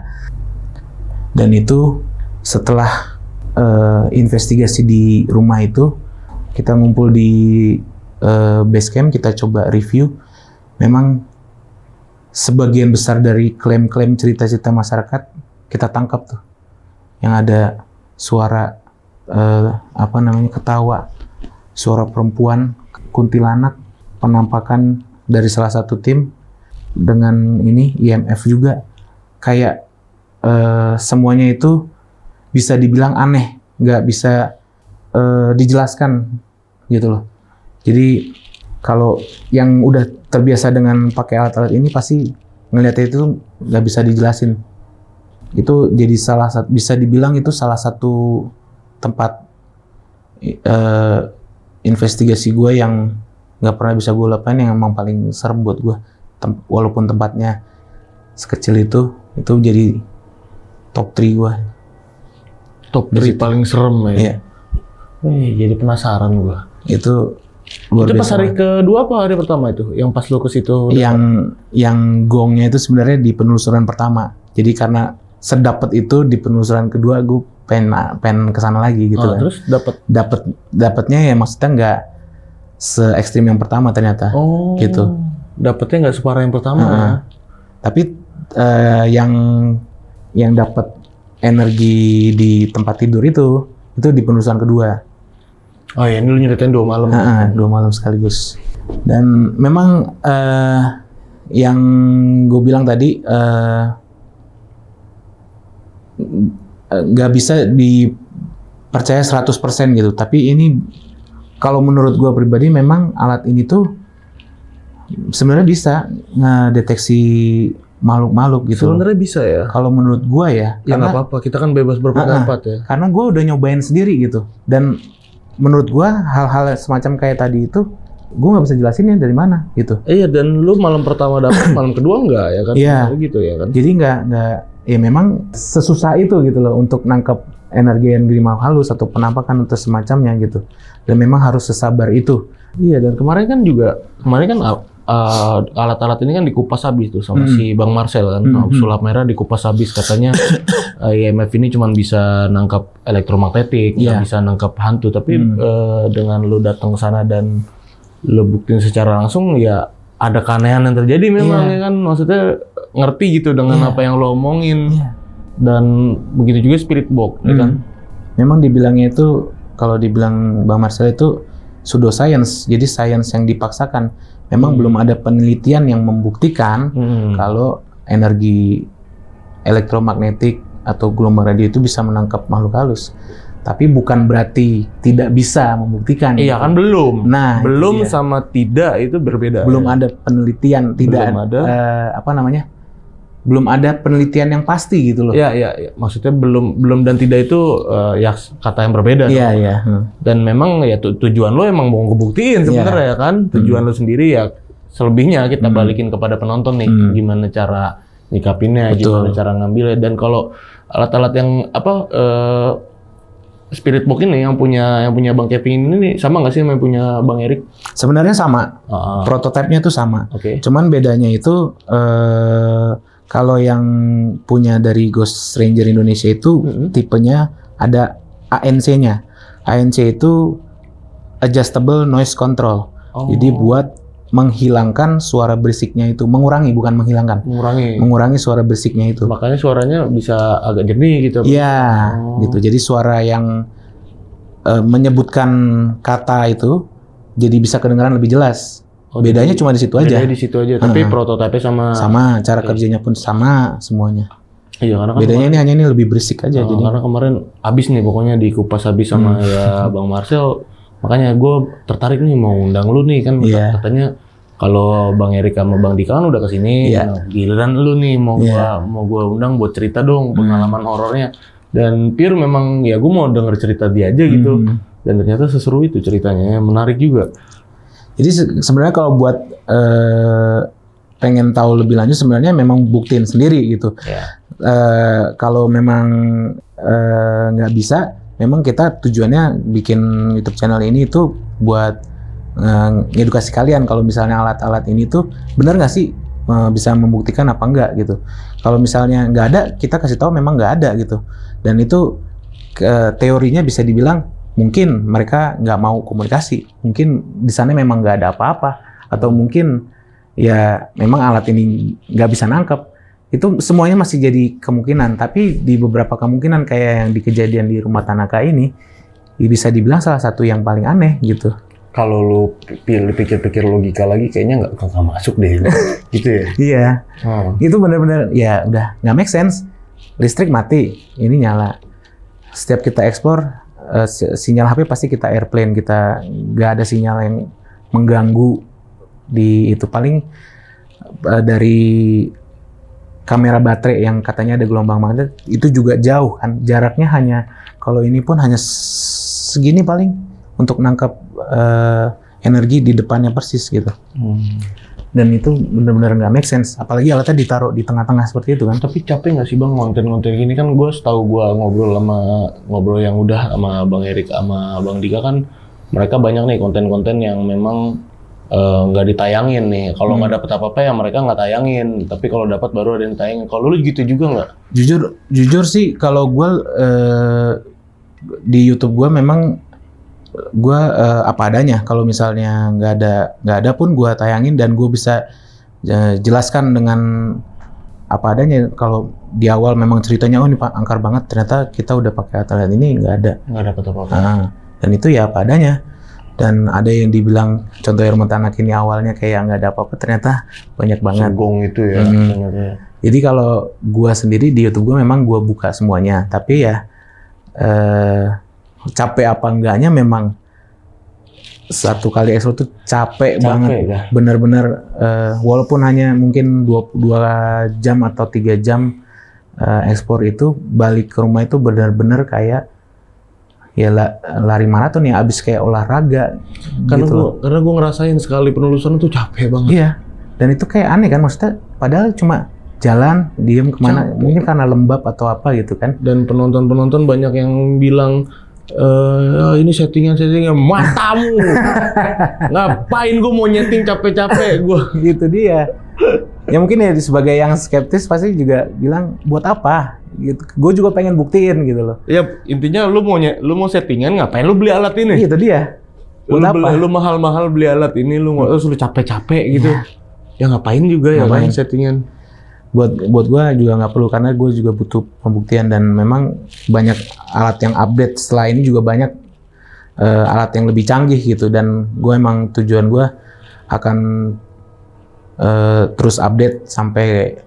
S1: dan itu setelah investigasi di rumah itu, kita ngumpul di base camp, kita coba review. Memang sebagian besar dari klaim-klaim cerita-cerita masyarakat kita tangkap tuh, yang ada suara ketawa suara perempuan, kuntilanak, penampakan dari salah satu tim dengan ini IMF juga, kayak semuanya itu bisa dibilang aneh, nggak bisa dijelaskan gitu loh. Jadi kalau yang udah terbiasa dengan pakai alat-alat ini pasti ngelihatnya itu nggak bisa dijelasin. Itu jadi bisa dibilang itu salah satu tempat investigasi gue yang nggak pernah bisa gue lupain, yang emang paling serem buat gue. Walaupun tempatnya sekecil itu jadi top 3 gue.
S2: Top 3 paling serem ya.
S1: Iya.
S2: Jadi penasaran gue.
S1: Itu luar
S2: Itu pas
S1: biasa
S2: hari
S1: banget.
S2: kedua apa hari pertama itu? Yang pas lo ke situ?
S1: Yang gongnya itu sebenarnya di penelusuran pertama. Jadi karena sedapat itu di penelusuran kedua, gue pengen kesana lagi gitu kan.
S2: Terus
S1: Dapatnya ya maksudnya nggak se ekstrim yang pertama ternyata. Gitu.
S2: Dapatnya nggak separah yang pertama ya.
S1: Tapi yang dapat energi di tempat tidur itu di penelusuran kedua.
S2: Oh ya, ini lu nyeritain 2 malam.
S1: 2 malam sekaligus. Dan memang yang gue bilang tadi nggak bisa dipercaya 100% gitu. Tapi ini kalau menurut gue pribadi memang alat ini tuh sebenarnya bisa ngedeteksi makhluk-makhluk gitu.
S2: Sebenarnya bisa ya.
S1: Kalau menurut gue ya.
S2: Ya nggak apa-apa, kita kan bebas berpendapat ya.
S1: Karena gue udah nyobain sendiri gitu. Dan menurut gue hal-hal semacam kayak tadi itu gue nggak bisa jelasinnya dari mana gitu.
S2: Iya, dan lu malam pertama dapat, malam kedua enggak ya kan?
S1: Iya.
S2: Gitu ya kan?
S1: Jadi nggak ya memang sesusah itu gitu loh untuk nangkep energi makhluk halus atau penampakan atau semacamnya gitu. Dan memang harus sesabar itu.
S2: Iya, dan kemarin kan alat-alat ini kan dikupas habis tuh sama si Bang Marcel kan. Sulap merah dikupas habis, katanya IMF ini cuma bisa nangkap elektromagnetik, nggak bisa nangkap hantu. Tapi dengan lu datang ke sana dan lu buktiin secara langsung, ya ada keanehan yang terjadi memang ya kan. Maksudnya ngerti gitu dengan apa yang lo omongin. Dan begitu juga spirit box ya kan.
S1: Memang dibilangnya itu, kalau dibilang Bang Marcel itu pseudoscience, jadi sains yang dipaksakan. Memang belum ada penelitian yang membuktikan kalau energi elektromagnetik atau gelombang radio itu bisa menangkap makhluk halus. Tapi bukan berarti tidak bisa membuktikan.
S2: Iya
S1: gitu.
S2: kan belum.
S1: Nah,
S2: belum sama tidak itu berbeda.
S1: Belum ada penelitian, tidak
S2: Belum ada.
S1: Belum ada penelitian yang pasti gitu loh.
S2: Iya. Maksudnya belum dan tidak itu ya kata yang berbeda.
S1: Iya.
S2: Dan memang ya tujuan lo emang mau ngebuktiin sebenarnya ya kan. Tujuan lo sendiri ya, selebihnya kita balikin kepada penonton nih, gimana cara nyikapinnya, gimana cara ngambilnya. Dan kalau alat-alat yang spirit box ini yang punya Bang Kevin ini sama nggak sih sama yang punya Bang Erik?
S1: Sebenarnya sama. Prototipenya tuh sama.
S2: Oke.
S1: Cuman bedanya itu kalau yang punya dari Ghost Ranger Indonesia itu tipenya ada ANC-nya. ANC itu Adjustable Noise Control. Jadi buat menghilangkan suara berisiknya itu, mengurangi bukan menghilangkan. Mengurangi suara berisiknya itu.
S2: Makanya suaranya bisa agak jernih gitu.
S1: Iya, gitu. Jadi suara yang menyebutkan kata itu jadi bisa kedengaran lebih jelas. Bedanya cuma di situ aja.
S2: Bedanya di situ aja, tapi prototipenya
S1: sama, cara kerjanya pun sama semuanya.
S2: Iya, karena kan
S1: bedanya ini lebih berisik aja. Jadi
S2: karena kemarin habis nih, pokoknya dikupas habis sama ya Bang Marcel. Makanya gue tertarik nih mau undang lu nih kan. Katanya kalau Bang Erik sama Bang Dika kan udah kesini. Nah, giliran lu nih mau gua undang buat cerita dong pengalaman horornya. Dan pure memang ya gue mau denger cerita dia aja gitu. Dan ternyata seseru itu ceritanya, menarik juga.
S1: Jadi sebenarnya kalau buat pengen tahu lebih lanjut, sebenarnya memang buktiin sendiri gitu. Kalau memang nggak bisa, memang kita tujuannya bikin YouTube channel ini itu buat ngedukasi kalian kalau misalnya alat-alat ini tuh benar nggak sih bisa membuktikan apa enggak gitu. Kalau misalnya nggak ada, kita kasih tahu memang nggak ada gitu. Dan itu teorinya bisa dibilang mungkin mereka nggak mau komunikasi, mungkin di sana memang nggak ada apa-apa, atau mungkin ya memang alat ini nggak bisa nangkep. Itu semuanya masih jadi kemungkinan. Tapi di beberapa kemungkinan kayak yang di kejadian di rumah Tanaka ini, bisa dibilang salah satu yang paling aneh gitu.
S2: Kalau lu pikir-pikir logika lagi kayaknya nggak masuk deh gitu ya.
S1: Iya, itu benar-benar ya udah nggak make sense. Listrik mati, ini nyala. Setiap kita explore, sinyal HP pasti kita airplane, kita nggak ada sinyal yang mengganggu di itu. Paling dari kamera baterai yang katanya ada gelombang magnet itu juga jauh kan, jaraknya hanya kalau ini pun hanya segini paling untuk nangkap energi di depannya persis gitu. Dan itu benar-benar nggak make sense, apalagi alatnya ditaruh di tengah-tengah seperti itu kan.
S2: Tapi capek nggak sih Bang konten-konten gini kan? Gue setahu gue ngobrol yang udah sama Bang Erik sama Bang Dika kan, mereka banyak nih konten-konten yang memang nggak ditayangin nih. Kalau nggak dapet apa-apa ya mereka nggak tayangin. Tapi kalau dapat baru ada yang tayangin. Kalau lu gitu juga nggak?
S1: Jujur sih kalau gue di YouTube gue memang gue apa adanya. Kalau misalnya nggak ada pun gue tayangin dan gue bisa jelaskan dengan apa adanya. Kalau di awal memang ceritanya oh ini angker banget, ternyata kita udah pakai alat ini nggak
S2: Nggak dapat apa-apa.
S1: Dan itu ya apa adanya. Dan ada yang dibilang contoh air mentanak ini awalnya kayak nggak ada apa-apa, ternyata banyak banget.
S2: Sugong itu ya. Ternyata.
S1: Jadi kalau gue sendiri di YouTube gue memang gue buka semuanya, tapi ya capek apa enggaknya memang satu kali explore tuh capek banget,
S2: ya?
S1: Bener-bener walaupun hanya mungkin 2 jam atau 3 jam explore itu, balik ke rumah itu bener-bener kayak ya lari maraton ya, abis kayak olahraga.
S2: Karena gue ngerasain sekali penelusuran tuh capek banget.
S1: Iya, dan itu kayak aneh kan, maksudnya padahal cuma jalan, diem kemana, mungkin karena lembab atau apa gitu kan.
S2: Dan penonton banyak yang bilang ini settingan matamu. Ngapain gue mau nyeting capek-capek gue.
S1: Gitu dia. Ya mungkin ya sebagai yang skeptis pasti juga bilang buat apa gitu. Gue juga pengen buktiin gitu loh.
S2: Ya intinya lu mau settingan, ngapain lu beli alat ini?
S1: Itu dia.
S2: Lu mahal-mahal beli alat ini, lu capek-capek gitu. Ya ngapain juga ya kan settingan.
S1: Buat gue juga nggak perlu, karena gue juga butuh pembuktian, dan memang banyak alat yang update setelah ini juga banyak alat yang lebih canggih gitu, dan gue emang tujuan gue akan terus update sampai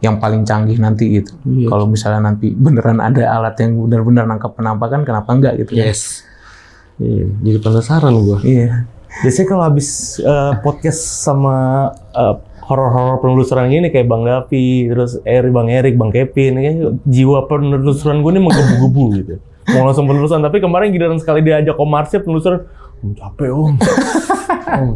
S1: yang paling canggih nanti gitu. Iya. Kalau misalnya nanti beneran ada alat yang benar-benar nangkap penampakan, kenapa enggak gitu?
S2: Yes. Iya, jadi penasaran gue.
S1: Iya.
S2: Biasanya kalau habis podcast sama horor-horor penelusuran gini kayak Bang Davi, terus Bang Erik, Bang Kevin, kayak jiwa penelusuran gue ini menggebu-gebu gitu. Mau langsung penelusuran, tapi kemarin giliran sekali diajak Om Marsya penelusuran, capek Om.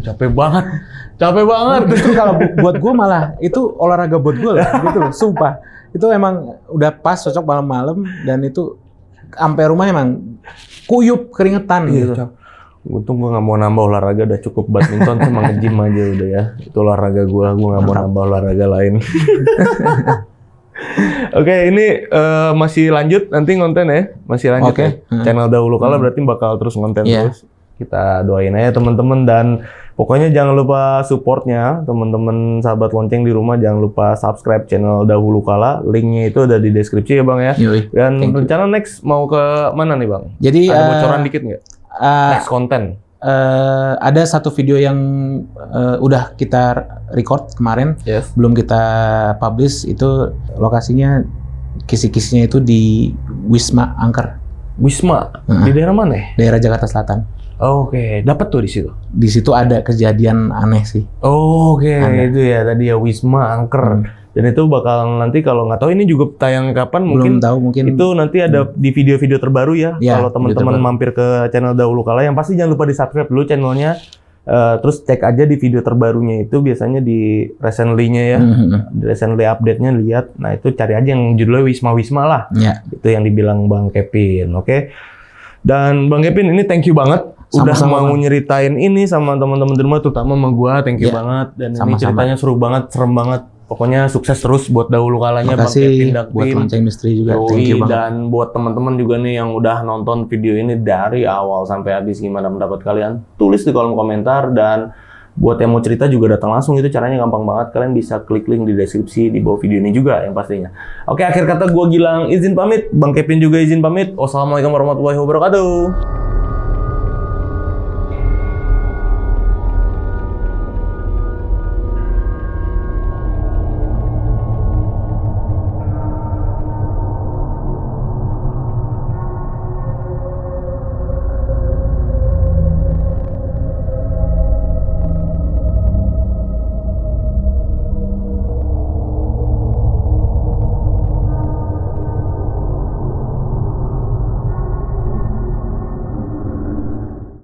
S2: Capek banget.
S1: Justru kalau buat gue malah itu olahraga buat gue lah, gitu loh, sumpah. Itu emang udah pas, cocok malam-malam, dan itu sampai rumah emang kuyup, keringetan gitu.
S2: Untung gue nggak mau nambah olahraga, udah cukup badminton sama nge-gym aja udah ya. Itu olahraga gue nggak mau nambah olahraga lain. Oke, ini masih lanjut nanti konten ya, masih lanjut ya. Channel Dahulu Kala berarti bakal terus konten terus. Kita doain aja teman-teman, dan pokoknya jangan lupa supportnya teman-teman sahabat lonceng di rumah, jangan lupa subscribe channel Dahulu Kala. Linknya itu ada di deskripsi ya Bang ya.
S1: Yui.
S2: Dan rencana next mau ke mana nih Bang?
S1: Jadi
S2: ada bocoran dikit nggak? Next konten.
S1: Ada satu video yang udah kita record kemarin, belum kita publish. Itu lokasinya, kisi-kisinya itu di Wisma Angker.
S2: Wisma? Di daerah mana ya?
S1: Daerah Jakarta Selatan.
S2: Oke, dapat tuh di situ.
S1: Di situ ada kejadian aneh sih.
S2: Oke, itu ya tadi ya Wisma Angker. Dan itu bakal nanti, kalau nggak tahu ini juga tayang kapan,
S1: belum tahu, mungkin
S2: itu nanti ada di video-video terbaru ya. Kalau teman-teman mampir ke channel Dahulu Kala, yang pasti jangan lupa di-subscribe dulu channelnya. Terus cek aja di video terbarunya itu, biasanya di recently-nya ya. Di recently update-nya lihat. Nah, itu cari aja yang judulnya Wisma lah. Itu yang dibilang Bang Kevin, oke? Dan Bang Kevin, ini thank you banget. Udah mau nyeritain ini sama teman-teman di rumah, terutama sama gua, thank you banget. Dan ini ceritanya seru banget, serem banget. Pokoknya sukses terus buat Dahulu Kalanya Bang Kevin Dakpin.
S1: Buat Lonceng Misteri juga, thank you banget.
S2: Dan buat teman-teman juga nih yang udah nonton video ini dari awal sampai habis, gimana pendapat kalian? Tulis di kolom komentar, dan Buat yang mau cerita juga datang langsung, itu caranya gampang banget. Kalian bisa klik link di deskripsi di bawah video ini juga yang pastinya. Oke, akhir kata gue Gilang izin pamit, Bang Kevin juga izin pamit. Wassalamualaikum warahmatullahi wabarakatuh.